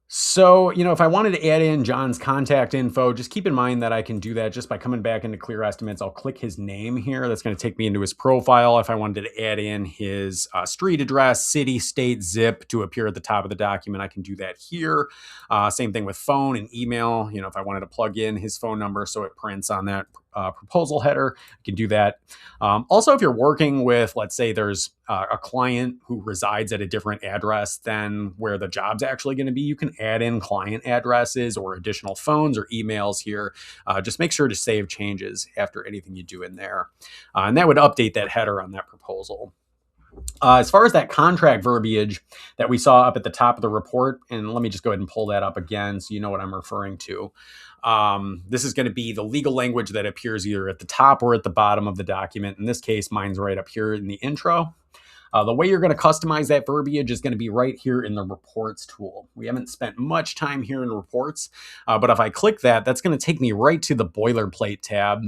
So, if I wanted to add in John's contact info, just keep in mind that I can do that just by coming back into Clear Estimates. I'll click his name here. That's going to take me into his profile. If I wanted to add in his street address, city, state, zip to appear at the top of the document, I can do that here. Same thing with phone and email. If I wanted to plug in his phone number so it prints on that proposal header, you can do that. Also, if you're working with, let's say there's a client who resides at a different address than where the job's actually going to be, you can add in client addresses or additional phones or emails here. Just make sure to save changes after anything you do in there. And that would update that header on that proposal. As far as that contract verbiage that we saw up at the top of the report, and let me just go ahead and pull that up again so you know what I'm referring to. This is going to be the legal language that appears either at the top or at the bottom of the document. In this case, mine's right up here in the intro. The way you're going to customize that verbiage is going to be right here in the reports tool. We haven't spent much time here in reports, but if I click that, that's going to take me right to the boilerplate tab.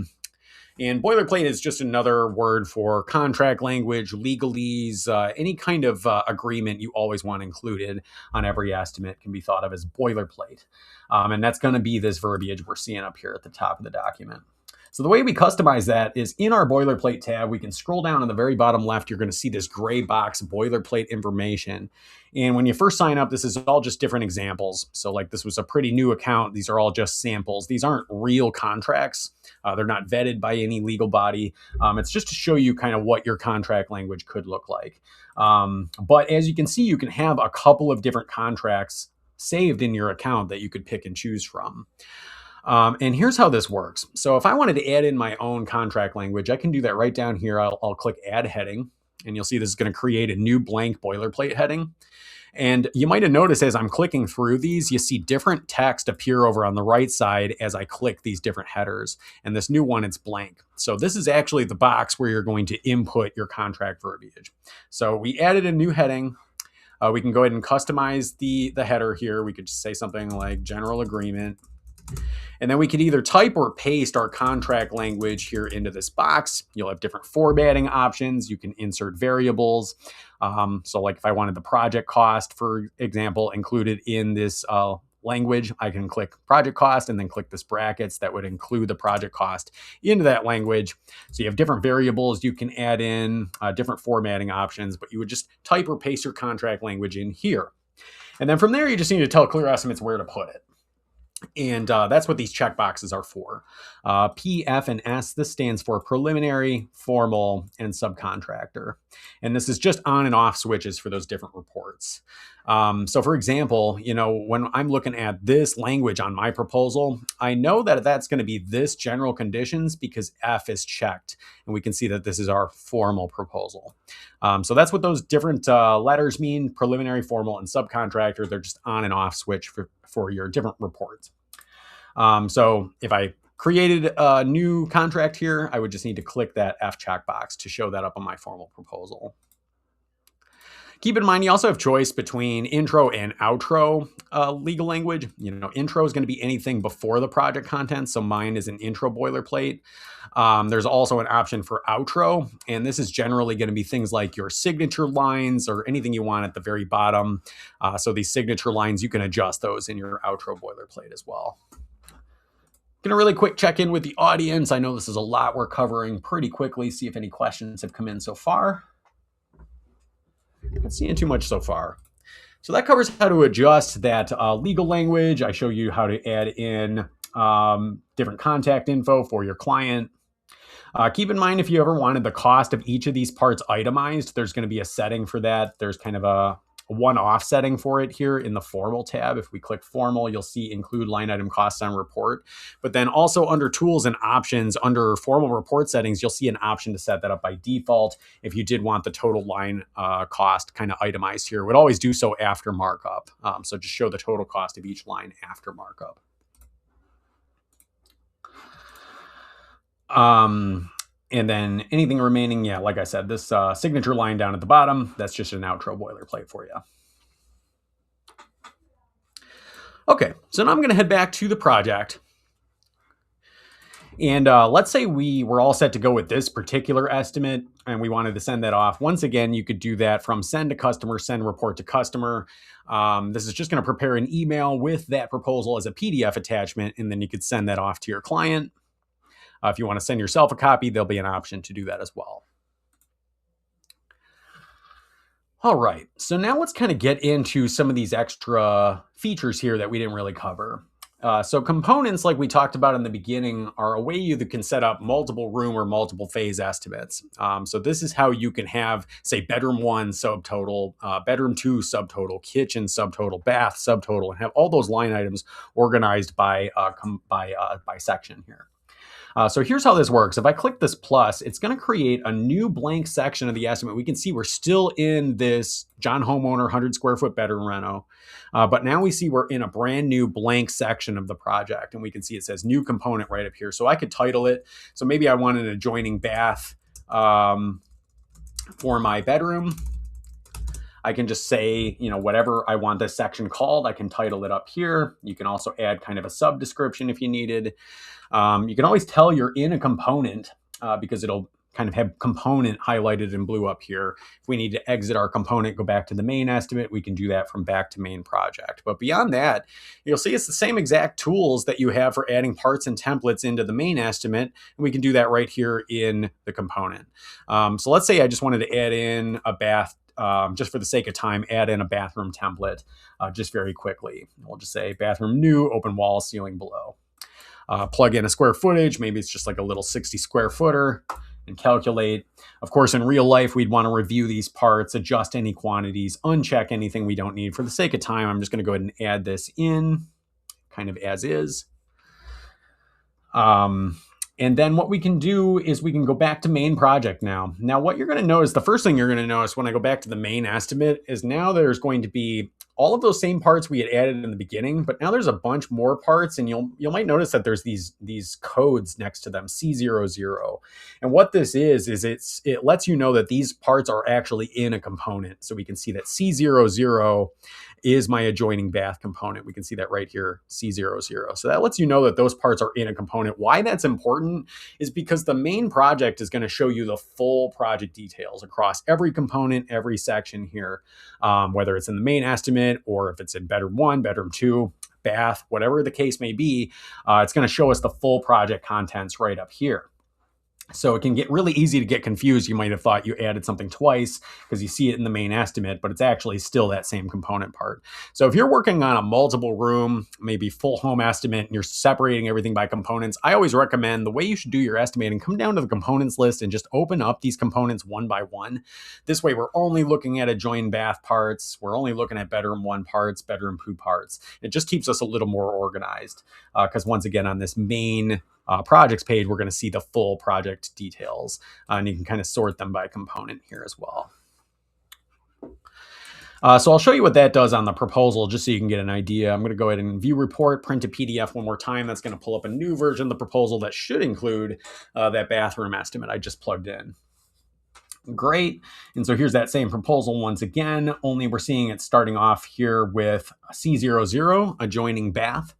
And boilerplate is just another word for contract language, legalese, any kind of agreement you always want included on every estimate can be thought of as boilerplate. And that's going to be this verbiage we're seeing up here at the top of the document. So the way we customize that is in our boilerplate tab, we can scroll down on the very bottom left. You're going to see this gray box, boilerplate information. And when you first sign up, this is all just different examples. So like this was a pretty new account. These are all just samples. These aren't real contracts. They're not vetted by any legal body. It's just to show you kind of what your contract language could look like. But as you can see, you can have a couple of different contracts saved in your account that you could pick and choose from. And here's how this works. So if I wanted to add in my own contract language, I can do that right down here. I'll click add heading. And you'll see this is going to create a new blank boilerplate heading. And you might have noticed as I'm clicking through these, you see different text appear over on the right side as I click these different headers. And this new one, it's blank. So this is actually the box where you're going to input your contract verbiage. So we added a new heading. We can go ahead and customize the header here. We could just say something like general agreement. And then we could either type or paste our contract language here into this box. You'll have different formatting options. You can insert variables. So like if I wanted the project cost, for example, included in this language, I can click project cost and then click this brackets that would include the project cost into that language. So you have different variables you can add in, different formatting options, but you would just type or paste your contract language in here. And then from there, you just need to tell ClearEstimates where to put it. And that's what these checkboxes are for. P, F, and S, this stands for preliminary, formal, and subcontractor. And this is just on and off switches for those different reports. So for example, when I'm looking at this language on my proposal, I know that that's going to be this general conditions because F is checked. And we can see that this is our formal proposal. So that's what those different letters mean, preliminary, formal, and subcontractor. They're just on and off switch for your different reports. So if I created a new contract here, I would just need to click that F checkbox to show that up on my formal proposal. Keep in mind, you also have choice between intro and outro legal language. Intro is going to be anything before the project content. So mine is an intro boilerplate. There's also an option for outro. And this is generally going to be things like your signature lines or anything you want at the very bottom. So these signature lines, you can adjust those in your outro boilerplate as well. Going to really quick check in with the audience. I know this is a lot we're covering pretty quickly. See if any questions have come in so far. Not seeing too much so far. So that covers how to adjust that legal language. I show you how to add in different contact info for your client. Keep in mind, if you ever wanted the cost of each of these parts itemized, there's going to be a setting for that. There's kind of a one-off setting for it here in the formal tab. If we click formal, you'll see include line item costs on report. But then also under tools and options, under formal report settings, you'll see an option to set that up by default. If you did want the total line cost kind of itemized here, it would always do so after markup. So just show the total cost of each line after markup. And then anything remaining, yeah, like I said, this signature line down at the bottom, that's just an outro boilerplate for you. Okay, so now I'm going to head back to the project. And let's say we were all set to go with this particular estimate and we wanted to send that off. Once again, you could do that from send to customer, send report to customer. This is just going to prepare an email with that proposal as a PDF attachment, and then you could send that off to your client. If you want to send yourself a copy, there'll be an option to do that as well. All right, so now let's kind of get into some of these extra features here that we didn't really cover. So components, like we talked about in the beginning, are a way you can set up multiple room or multiple phase estimates. So this is how you can have, say, bedroom 1 subtotal, bedroom 2 subtotal, kitchen subtotal, bath subtotal, and have all those line items organized by section here. So here's how this works. If I click this plus, it's going to create a new blank section of the estimate. We can see we're still in this John Homeowner 100 square foot bedroom reno. But now we see we're in a brand new blank section of the project. And we can see it says new component right up here. So I could title it. So maybe I want an adjoining bath for my bedroom. I can just say, whatever I want this section called, I can title it up here. You can also add kind of a sub description if you needed. You can always tell you're in a component because it'll kind of have component highlighted in blue up here. If we need to exit our component, go back to the main estimate, we can do that from back to main project. But beyond that, you'll see it's the same exact tools that you have for adding parts and templates into the main estimate. And we can do that right here in the component. So let's say I just wanted to add in a bath. Just for the sake of time, add in a bathroom template just very quickly. We'll just say bathroom new, open wall, ceiling below. Plug in a square footage. Maybe it's just like a little 60 square footer and calculate. Of course, in real life, we'd want to review these parts, adjust any quantities, uncheck anything we don't need. For the sake of time, I'm just going to go ahead and add this in kind of as is. And then what we can do is we can go back to main project now. Now, what you're going to notice, the first thing you're going to notice when I go back to the main estimate is now there's going to be all of those same parts we had added in the beginning, but now there's a bunch more parts, and you might notice that there's these codes next to them, C00. And what this is it lets you know that these parts are actually in a component. So we can see that C00 is my adjoining bath component. We can see that right here, C00. So that lets you know that those parts are in a component. Why that's important is because the main project is going to show you the full project details across every component, every section here, whether it's in the main estimate or if it's in bedroom 1, bedroom 2, bath, whatever the case may be. It's going to show us the full project contents right up here. So it can get really easy to get confused. You might have thought you added something twice because you see it in the main estimate, but it's actually still that same component part. So if you're working on a multiple room, maybe full home estimate, and you're separating everything by components, I always recommend the way you should do your estimating, come down to the components list and just open up these components one by one. This way we're only looking at adjoined bath parts. We're only looking at bedroom 1 parts, bedroom 2 parts. It just keeps us a little more organized because once again, on this main projects page, we're going to see the full project details, and you can kind of sort them by component here as well. So I'll show you what that does on the proposal just so you can get an idea. I'm going to go ahead and view report, print a PDF one more time. That's going to pull up a new version of the proposal that should include that bathroom estimate I just plugged in. Great. And so here's that same proposal once again, only we're seeing it starting off here with C00, adjoining bath.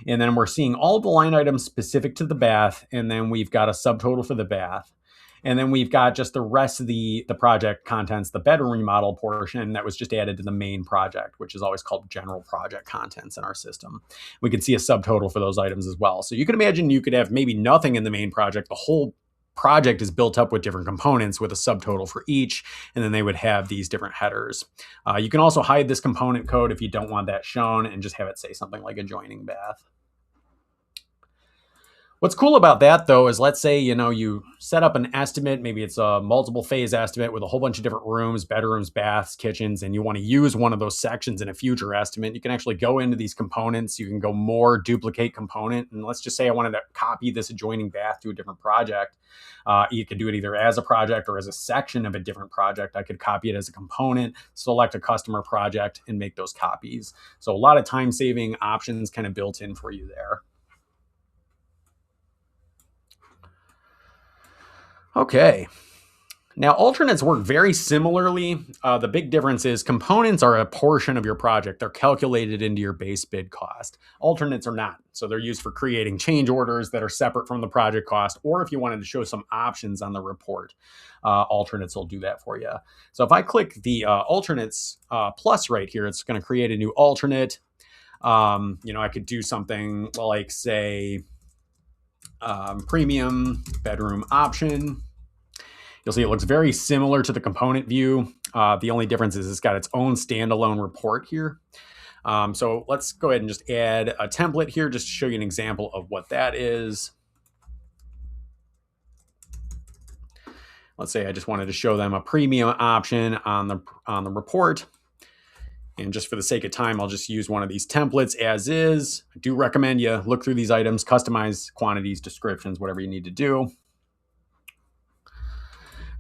And then we're seeing all the line items specific to the bath. And then we've got a subtotal for the bath. And then we've got just the rest of the project contents, the bedroom remodel portion that was just added to the main project, which is always called general project contents in our system. We can see a subtotal for those items as well. So you can imagine you could have maybe nothing in the main project. The whole project is built up with different components with a subtotal for each, and then they would have these different headers. You can also hide this component code if you don't want that shown and just have it say something like adjoining bath. What's cool about that, though, is let's say, you set up an estimate. Maybe it's a multiple phase estimate with a whole bunch of different rooms, bedrooms, baths, kitchens, and you want to use one of those sections in a future estimate. You can actually go into these components. You can go more, duplicate component. And let's just say I wanted to copy this adjoining bath to a different project. You could do it either as a project or as a section of a different project. I could copy it as a component, select a customer project, and make those copies. So a lot of time-saving options kind of built in for you there. Okay. Now, alternates work very similarly. The big difference is components are a portion of your project. They're calculated into your base bid cost. Alternates are not. So they're used for creating change orders that are separate from the project cost, or if you wanted to show some options on the report, alternates will do that for you. So if I click the alternates plus right here, it's going to create a new alternate. I could do something like, say, premium bedroom option. You'll see it looks very similar to the component view. The only difference is it's got its own standalone report here. So let's go ahead and just add a template here just to show you an example of what that is. Let's say I just wanted to show them a premium option on the report. And just for the sake of time, I'll just use one of these templates as is. I do recommend you look through these items, customize quantities, descriptions, whatever you need to do.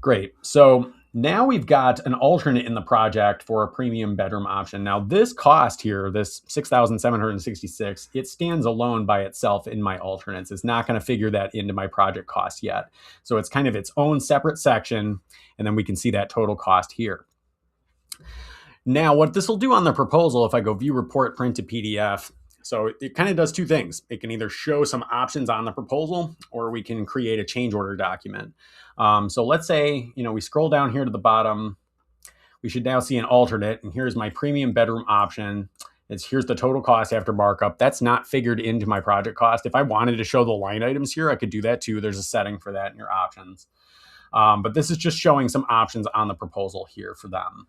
Great. So now we've got an alternate in the project for a premium bedroom option. Now this cost here, this $6,766, it stands alone by itself in my alternates. It's not going to figure that into my project cost yet. So it's kind of its own separate section, and then we can see that total cost here. Now, what this will do on the proposal, if I go view report, print to PDF, so it kind of does two things. It can either show some options on the proposal, or we can create a change order document. So let's say, we scroll down here to the bottom. We should now see an alternate, and here's my premium bedroom option. Here's the total cost after markup. That's not figured into my project cost. If I wanted to show the line items here, I could do that too. There's a setting for that in your options. But this is just showing some options on the proposal here for them.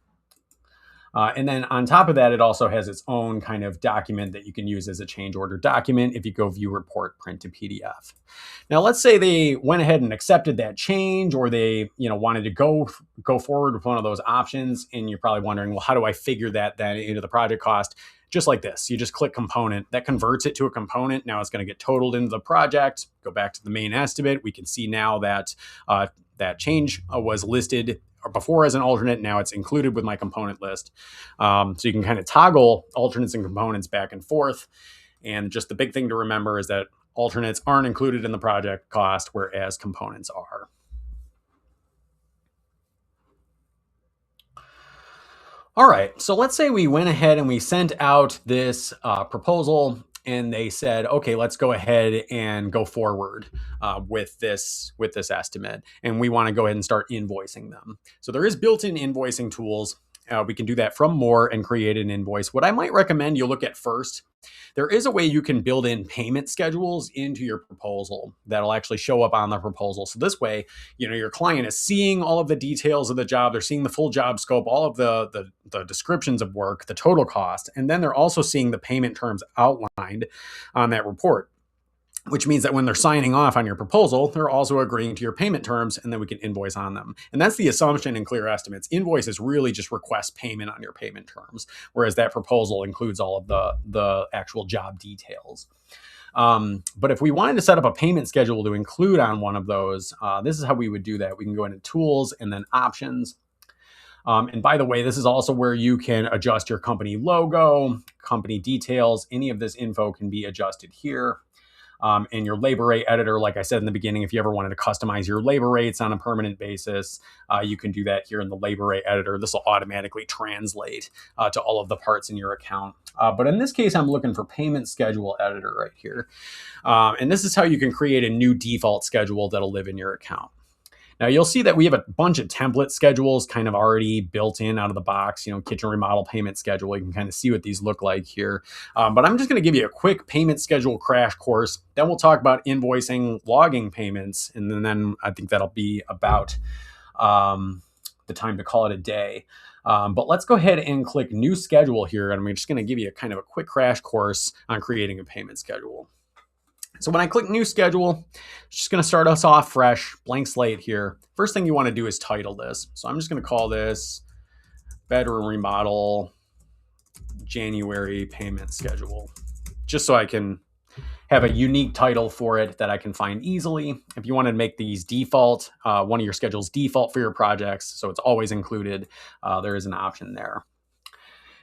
And then on top of that, it also has its own kind of document that you can use as a change order document if you go view report, print to PDF. Now, let's say they went ahead and accepted that change, or they wanted to go forward with one of those options, and you're probably wondering, well, how do I figure that then into the project cost? Just like this, you just click component, that converts it to a component. Now it's going to get totaled into the project, go back to the main estimate. We can see now that that change was listed before as an alternate. Now it's included with my component list. So you can kind of toggle alternates and components back and forth. And just the big thing to remember is that alternates aren't included in the project cost, whereas components are. All right, so let's say we went ahead and we sent out this proposal, and they said, okay, let's go ahead and go forward with this estimate, and we want to go ahead and start invoicing them. So there is built-in invoicing tools. We can do that from More and create an invoice. What I might recommend you look at first, there is a way you can build in payment schedules into your proposal that'll actually show up on the proposal. So this way, your client is seeing all of the details of the job. They're seeing the full job scope, all of the descriptions of work, the total cost, and then they're also seeing the payment terms outlined on that report, which means that when they're signing off on your proposal, they're also agreeing to your payment terms, and then we can invoice on them. And that's the assumption in Clear Estimates. Invoices really just request payment on your payment terms, whereas that proposal includes all of the actual job details. But if we wanted to set up a payment schedule to include on one of those, this is how we would do that. We can go into Tools and then Options. And by the way, this is also where you can adjust your company logo, company details. Any of this info can be adjusted here. And your labor rate editor, like I said in the beginning, if you ever wanted to customize your labor rates on a permanent basis, you can do that here in the labor rate editor. This will automatically translate to all of the parts in your account. But in this case, I'm looking for payment schedule editor right here. And this is how you can create a new default schedule that'll live in your account. Now you'll see that we have a bunch of template schedules kind of already built in out of the box, kitchen remodel payment schedule. You can kind of see what these look like here. But I'm just going to give you a quick payment schedule crash course. Then we'll talk about invoicing, logging payments, and then I think that'll be about the time to call it a day. But let's go ahead and click new schedule here. And I'm just going to give you a kind of a quick crash course on creating a payment schedule. So when I click new schedule, it's just going to start us off fresh, blank slate here. First thing you want to do is title this. So I'm just going to call this bedroom remodel January payment schedule, just so I can have a unique title for it that I can find easily. If you want to make these default, one of your schedules default for your projects, so it's always included, there is an option there.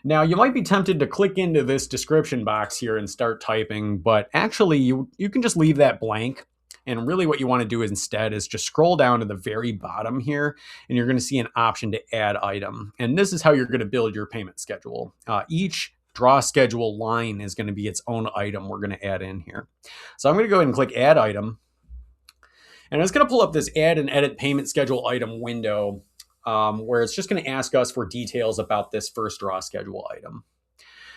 Now, you might be tempted to click into this description box here and start typing, but actually you can just leave that blank. And really what you want to do instead is just scroll down to the very bottom here, and you're going to see an option to add item. And this is how you're going to build your payment schedule. Each draw schedule line is going to be its own item we're going to add in here. So I'm going to go ahead and click add item. And it's going to pull up this add and edit payment schedule item window, where it's just going to ask us for details about this first draw schedule item.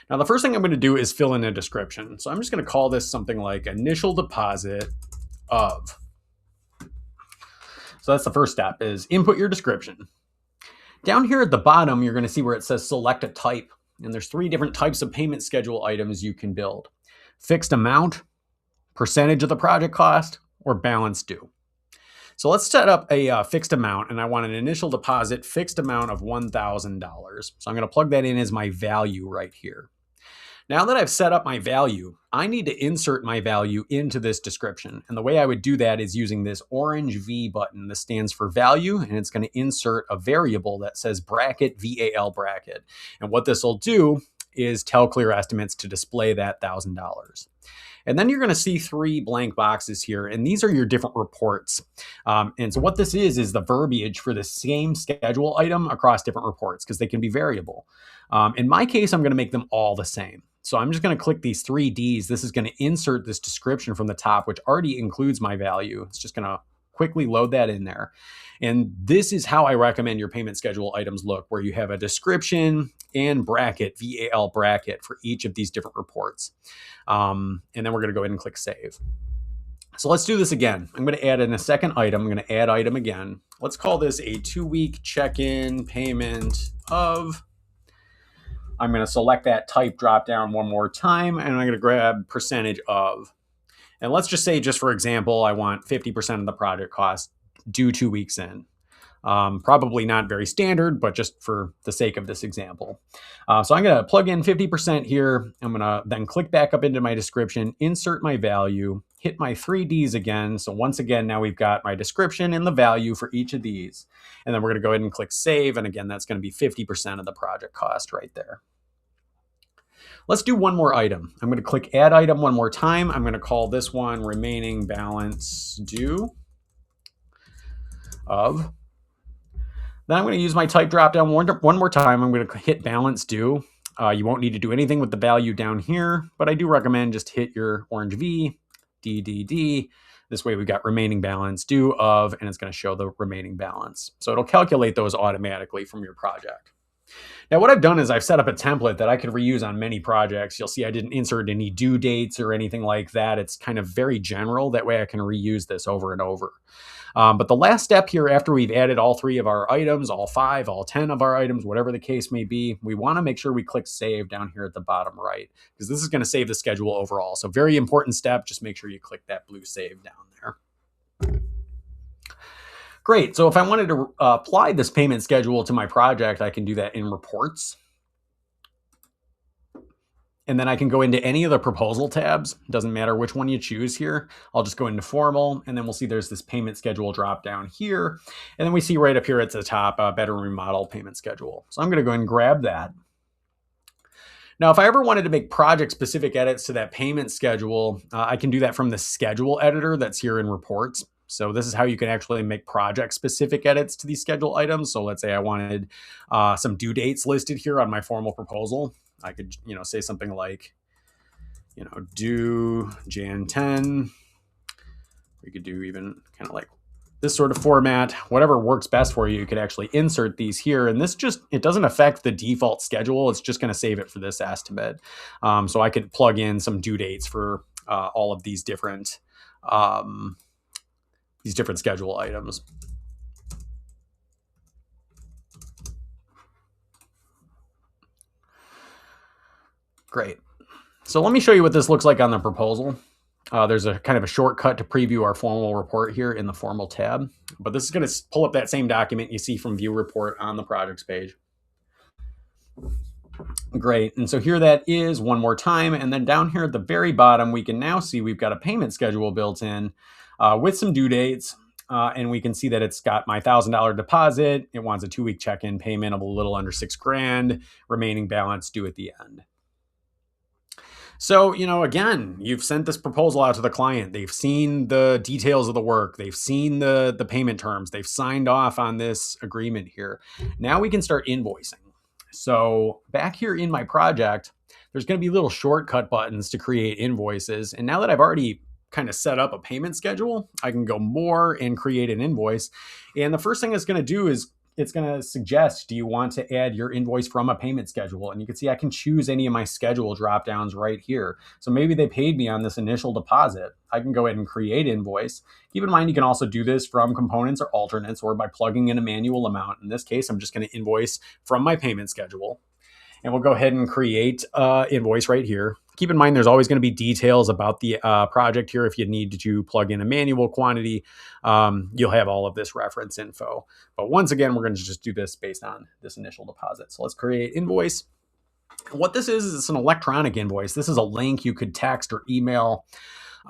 Now, the first thing I'm going to do is fill in a description. So I'm just going to call this something like initial deposit of. So that's the first step, is input your description. Down here at the bottom, you're going to see where it says select a type. And there's 3 different types of payment schedule items you can build: fixed amount, percentage of the project cost, or balance due. So let's set up a fixed amount, and I want an initial deposit fixed amount of $1,000. So I'm going to plug that in as my value right here. Now that I've set up my value, I need to insert my value into this description. And the way I would do that is using this orange V button. This stands for value, and it's going to insert a variable that says bracket, VAL bracket. And what this will do is tell Clear Estimates to display that $1,000. And then you're going to see 3 blank boxes here, and these are your different reports. And so what this is the verbiage for the same schedule item across different reports, because they can be variable. In my case, I'm going to make them all the same. So I'm just going to click these 3 Ds. This is going to insert this description from the top, which already includes my value. It's just going to quickly load that in there. And this is how I recommend your payment schedule items look, where you have a description and bracket, VAL bracket, for each of these different reports. And then we're going to go ahead and click save. So let's do this again. I'm going to add in a second item. I'm going to add item again. Let's call this a 2-week check-in payment of I'm going to select that type drop down one more time, and I'm going to grab percentage of. And let's just say, just for example, I want 50% of the project cost due 2 weeks in. Probably not very standard, but just for the sake of this example. So I'm going to plug in 50% here. I'm going to then click back up into my description, insert my value, hit my 3Ds again. So once again, now we've got my description and the value for each of these. And then we're going to go ahead and click save. And again, that's going to be 50% of the project cost right there. Let's do one more item. I'm going to click add item one more time. I'm going to call this one remaining balance due of. Then I'm going to use my type dropdown one more time. I'm going to hit balance due. You won't need to do anything with the value down here, but I do recommend just hit your orange V, DDD. This way we've got remaining balance due of, and it's going to show the remaining balance. So it'll calculate those automatically from your project. Now what I've done is I've set up a template that I could reuse on many projects. You'll see I didn't insert any due dates or anything like that. It's kind of very general. That way I can reuse this over and over. But the last step here, after we've added all 3 of our items, all 5, all 10 of our items, whatever the case may be, we want to make sure we click save down here at the bottom right, because this is going to save the schedule overall. So very important step. Just make sure you click that blue save down there. Great. So if I wanted to apply this payment schedule to my project, I can do that in reports. And then I can go into any of the proposal tabs. Doesn't matter which one you choose here. I'll just go into formal, and then we'll see there's this payment schedule drop down here. And then we see right up here at the top, bedroom remodel payment schedule. So I'm going to go ahead and grab that. Now, if I ever wanted to make project-specific edits to that payment schedule, I can do that from the schedule editor that's here in reports. So this is how you can actually make project-specific edits to these schedule items. So let's say I wanted some due dates listed here on my formal proposal. I could, say something like, due Jan 10. We could do even kind of like this sort of format, whatever works best for you. You could actually insert these here. And this it doesn't affect the default schedule. It's just going to save it for this estimate. So I could plug in some due dates for all of these different schedule items. Great. So let me show you what this looks like on the proposal. There's a kind of a shortcut to preview our formal report here in the formal tab, but this is going to pull up that same document you see from view report on the projects page. Great. And so here that is one more time. And then down here at the very bottom, we can now see we've got a payment schedule built in with some due dates. And we can see that it's got my $1,000 deposit. It wants a 2-week check-in payment of a little under $6,000, remaining balance due at the end. So, again, you've sent this proposal out to the client. They've seen the details of the work. They've seen the payment terms. They've signed off on this agreement here. Now we can start invoicing. So back here in my project, there's going to be little shortcut buttons to create invoices. And now that I've already kind of set up a payment schedule, I can go more and create an invoice. And the first thing it's going to do is it's going to suggest, do you want to add your invoice from a payment schedule? And you can see I can choose any of my schedule drop downs right here. So maybe they paid me on this initial deposit. I can go ahead and create invoice. Keep in mind, you can also do this from components or alternates or by plugging in a manual amount. In this case, I'm just going to invoice from my payment schedule. And we'll go ahead and create invoice right here. Keep in mind, there's always going to be details about the project here. If you need to plug in a manual quantity, you'll have all of this reference info. But once again, we're going to just do this based on this initial deposit. So let's create invoice. What this is it's an electronic invoice. This is a link you could text or email.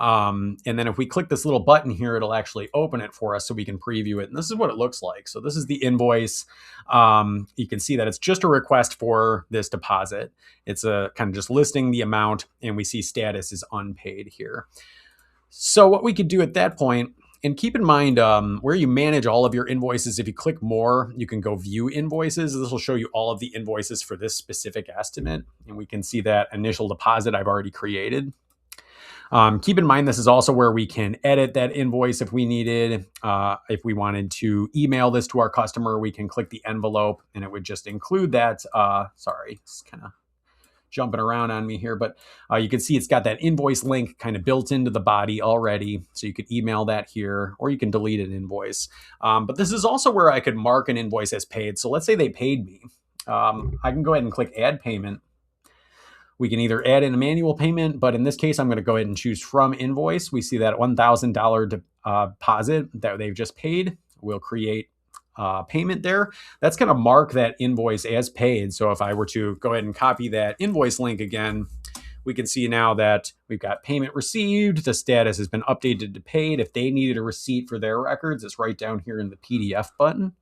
And then if we click this little button here, it'll actually open it for us so we can preview it. And this is what it looks like. So this is the invoice. You can see that it's just a request for this deposit. It's a kind of just listing the amount, and we see status is unpaid here. So what we could do at that point, and keep in mind where you manage all of your invoices, if you click more, you can go view invoices. This will show you all of the invoices for this specific estimate. And we can see that initial deposit I've already created. Keep in mind, this is also where we can edit that invoice if we needed. If we wanted to email this to our customer, we can click the envelope and it would just include that. Sorry, it's kind of jumping around on me here, but you can see it's got that invoice link kind of built into the body already. So you could email that here, or you can delete an invoice. But this is also where I could mark an invoice as paid. So let's say they paid me. I can go ahead and click add payment. We can either add in a manual payment, but in this case, I'm going to go ahead and choose from invoice. We see that $1,000 deposit that they've just paid. We'll create payment there. That's going to mark that invoice as paid. So if I were to go ahead and copy that invoice link again, we can see now that we've got payment received. The status has been updated to paid. If they needed a receipt for their records, it's right down here in the PDF button.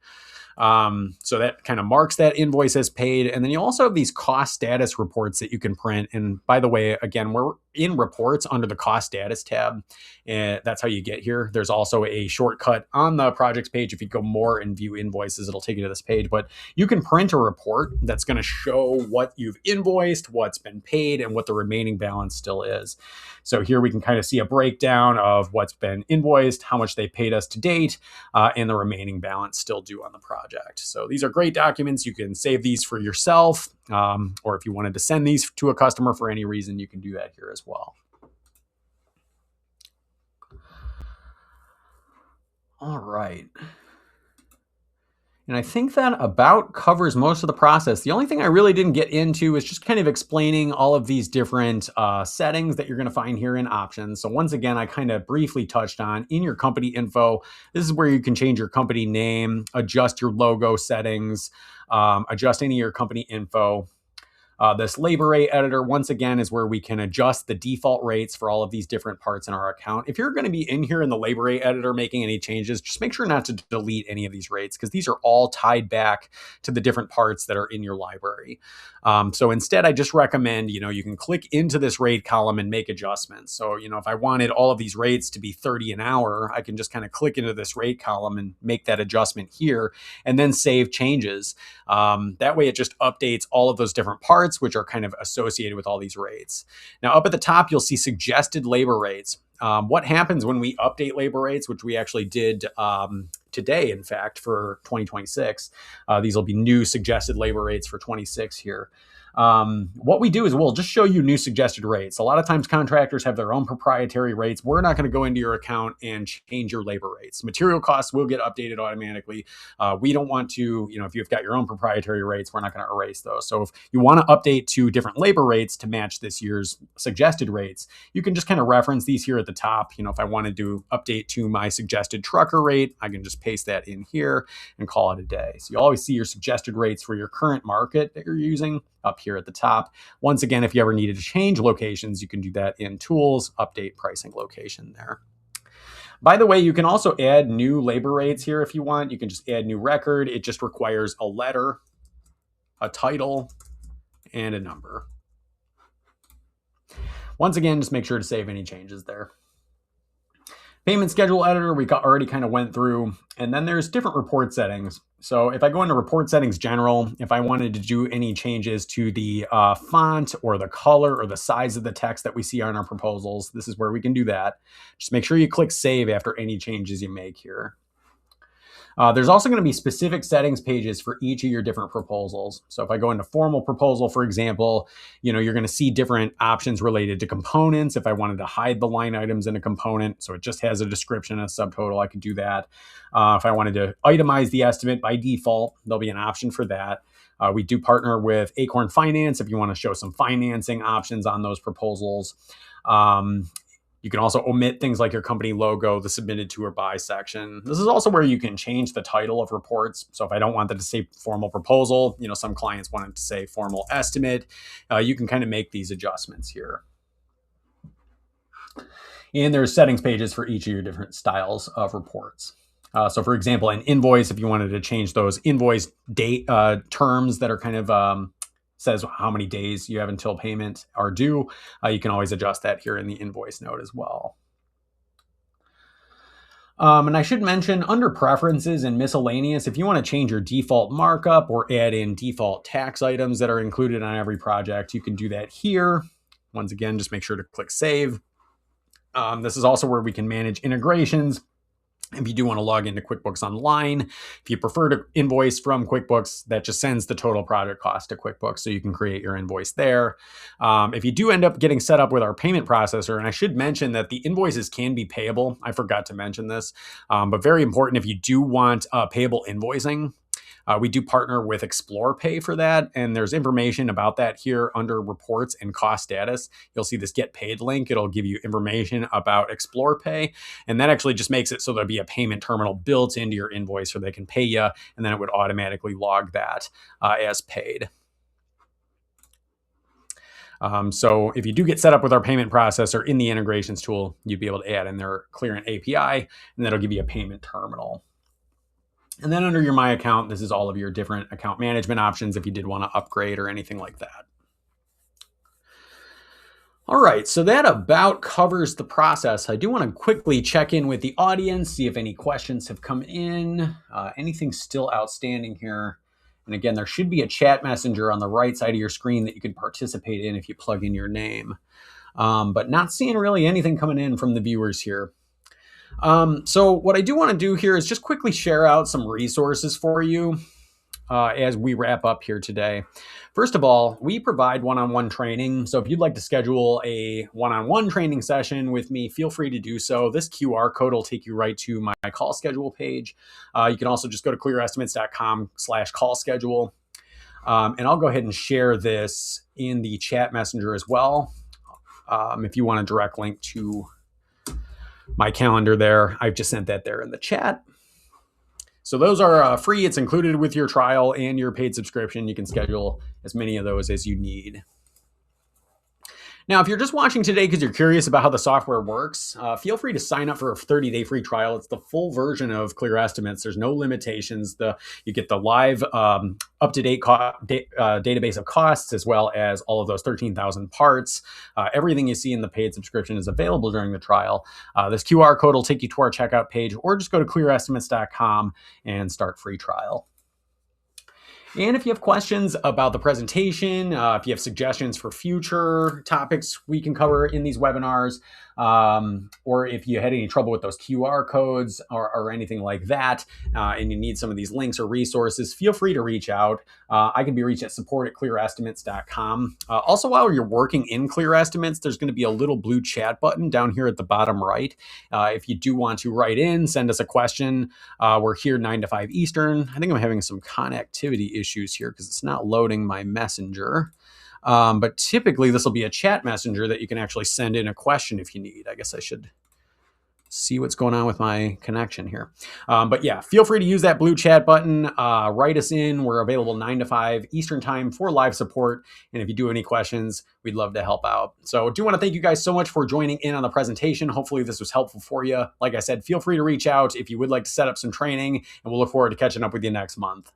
So that kind of marks that invoice as paid. And then you also have these cost status reports that you can print. And by the way, again, we're in reports under the cost status tab. And that's how you get here. There's also a shortcut on the projects page. If you go more and view invoices, it'll take you to this page. But you can print a report that's going to show what you've invoiced, what's been paid, and what the remaining balance still is. So here we can kind of see a breakdown of what's been invoiced, how much they paid us to date, and the remaining balance still due on the project. So these are great documents. You can save these for yourself, or if you wanted to send these to a customer for any reason, you can do that here as well. All right. And I think that about covers most of the process. The only thing I really didn't get into is just kind of explaining all of these different settings that you're going to find here in options. So once again, I kind of briefly touched on in your company info, this is where you can change your company name, adjust your logo settings, adjust any of your company info. This labor rate editor, once again, is where we can adjust the default rates for all of these different parts in our account. If you're going to be in here in the labor rate editor making any changes, just make sure not to delete any of these rates because these are all tied back to the different parts that are in your library. So instead, I just recommend, you can click into this rate column and make adjustments. So, if I wanted all of these rates to be 30 an hour, I can just kind of click into this rate column and make that adjustment here and then save changes. That way it just updates all of those different parts, which are kind of associated with all these rates. Now, up at the top, you'll see suggested labor rates. What happens when we update labor rates, which we actually did today, in fact, for 2026. These will be new suggested labor rates for 26 here. What we do is we'll just show you new suggested rates. A lot of times contractors have their own proprietary rates. We're not going to go into your account and change your labor rates. Material costs will get updated automatically. We don't want to, if you've got your own proprietary rates, we're not going to erase those. So if you want to update to different labor rates to match this year's suggested rates, you can just kind of reference these here at the top. If I wanted to update to my suggested trucker rate, I can just paste that in here and call it a day. So you always see your suggested rates for your current market that you're using up here at the top. Once again, if you ever needed to change locations, you can do that in Tools, Update Pricing Location there. By the way, you can also add new labor rates here if you want. You can just add new record. It just requires a letter, a title, and a number. Once again, just make sure to save any changes there. Payment schedule editor, we already kind of went through. And then there's different report settings. So if I go into report settings general, if I wanted to do any changes to the font or the color or the size of the text that we see on our proposals, this is where we can do that. Just make sure you click save after any changes you make here. There's also going to be specific settings pages for each of your different proposals. So if I go into formal proposal, for example, you're going to see different options related to components. If I wanted to hide the line items in a component, so it just has a description, a subtotal, I could do that. If I wanted to itemize the estimate by default, there'll be an option for that. We do partner with Acorn Finance if you want to show some financing options on those proposals. You can also omit things like your company logo, the submitted to or by section. This is also where you can change the title of reports. So if I don't want that to say formal proposal, some clients want it to say formal estimate, you can kind of make these adjustments here. And there's settings pages for each of your different styles of reports. So for example, an invoice, if you wanted to change those invoice date terms that are kind of says how many days you have until payment are due. You can always adjust that here in the invoice note as well. And I should mention under preferences and miscellaneous, if you want to change your default markup or add in default tax items that are included on every project, you can do that here. Once again, just make sure to click save. This is also where we can manage integrations. If you do want to log into QuickBooks Online, if you prefer to invoice from QuickBooks, that just sends the total project cost to QuickBooks, so you can create your invoice there. If you do end up getting set up with our payment processor, and I should mention that the invoices can be payable. I forgot to mention this, but very important if you do want payable invoicing. We do partner with ExplorePay for that, and there's information about that here under reports and cost status. You'll see this get paid link. It'll give you information about ExplorePay, and that actually just makes it so there'll be a payment terminal built into your invoice so they can pay you, and then it would automatically log that as paid. So if you do get set up with our payment processor in the integrations tool, you'd be able to add in their Clearant API, and that'll give you a payment terminal. And then under your My Account, this is all of your different account management options if you did want to upgrade or anything like that. All right, so that about covers the process. I do want to quickly check in with the audience, see if any questions have come in, anything still outstanding here. And again, there should be a chat messenger on the right side of your screen that you can participate in if you plug in your name. But not seeing really anything coming in from the viewers here. So what I do want to do here is just quickly share out some resources for you as we wrap up here today. First of all, we provide one-on-one training. So if you'd like to schedule a one-on-one training session with me, feel free to do so. This QR code will take you right to my call schedule page. You can also just go to clearestimates.com/call schedule. And I'll go ahead and share this in the chat messenger as well. If you want a direct link to my calendar there, I've just sent that there in the chat. So those are free. It's included with your trial and your paid subscription. You can schedule as many of those as you need. Now, if you're just watching today because you're curious about how the software works, feel free to sign up for a 30-day free trial. It's the full version of Clear Estimates. There's no limitations. You get the live up-to-date database of costs, as well as all of those 13,000 parts. Everything you see in the paid subscription is available during the trial. This QR code will take you to our checkout page, or just go to clearestimates.com and start free trial. And if you have questions about the presentation, if you have suggestions for future topics we can cover in these webinars, or if you had any trouble with those QR codes or anything like that, and you need some of these links or resources, feel free to reach out. I can be reached at support@clearestimates.com. Also, while you're working in Clear Estimates, there's going to be a little blue chat button down here at the bottom right. If you do want to write in, send us a question. We're here 9 to 5 Eastern. I think I'm having some connectivity issues here because it's not loading my messenger. But typically this will be a chat messenger that you can actually send in a question if you need. I guess I should see what's going on with my connection here. But yeah, feel free to use that blue chat button. Write us in. We're available 9 to 5 Eastern time for live support. And if you do have any questions, we'd love to help out. So I do want to thank you guys so much for joining in on the presentation. Hopefully this was helpful for you. Like I said, feel free to reach out if you would like to set up some training, and we'll look forward to catching up with you next month.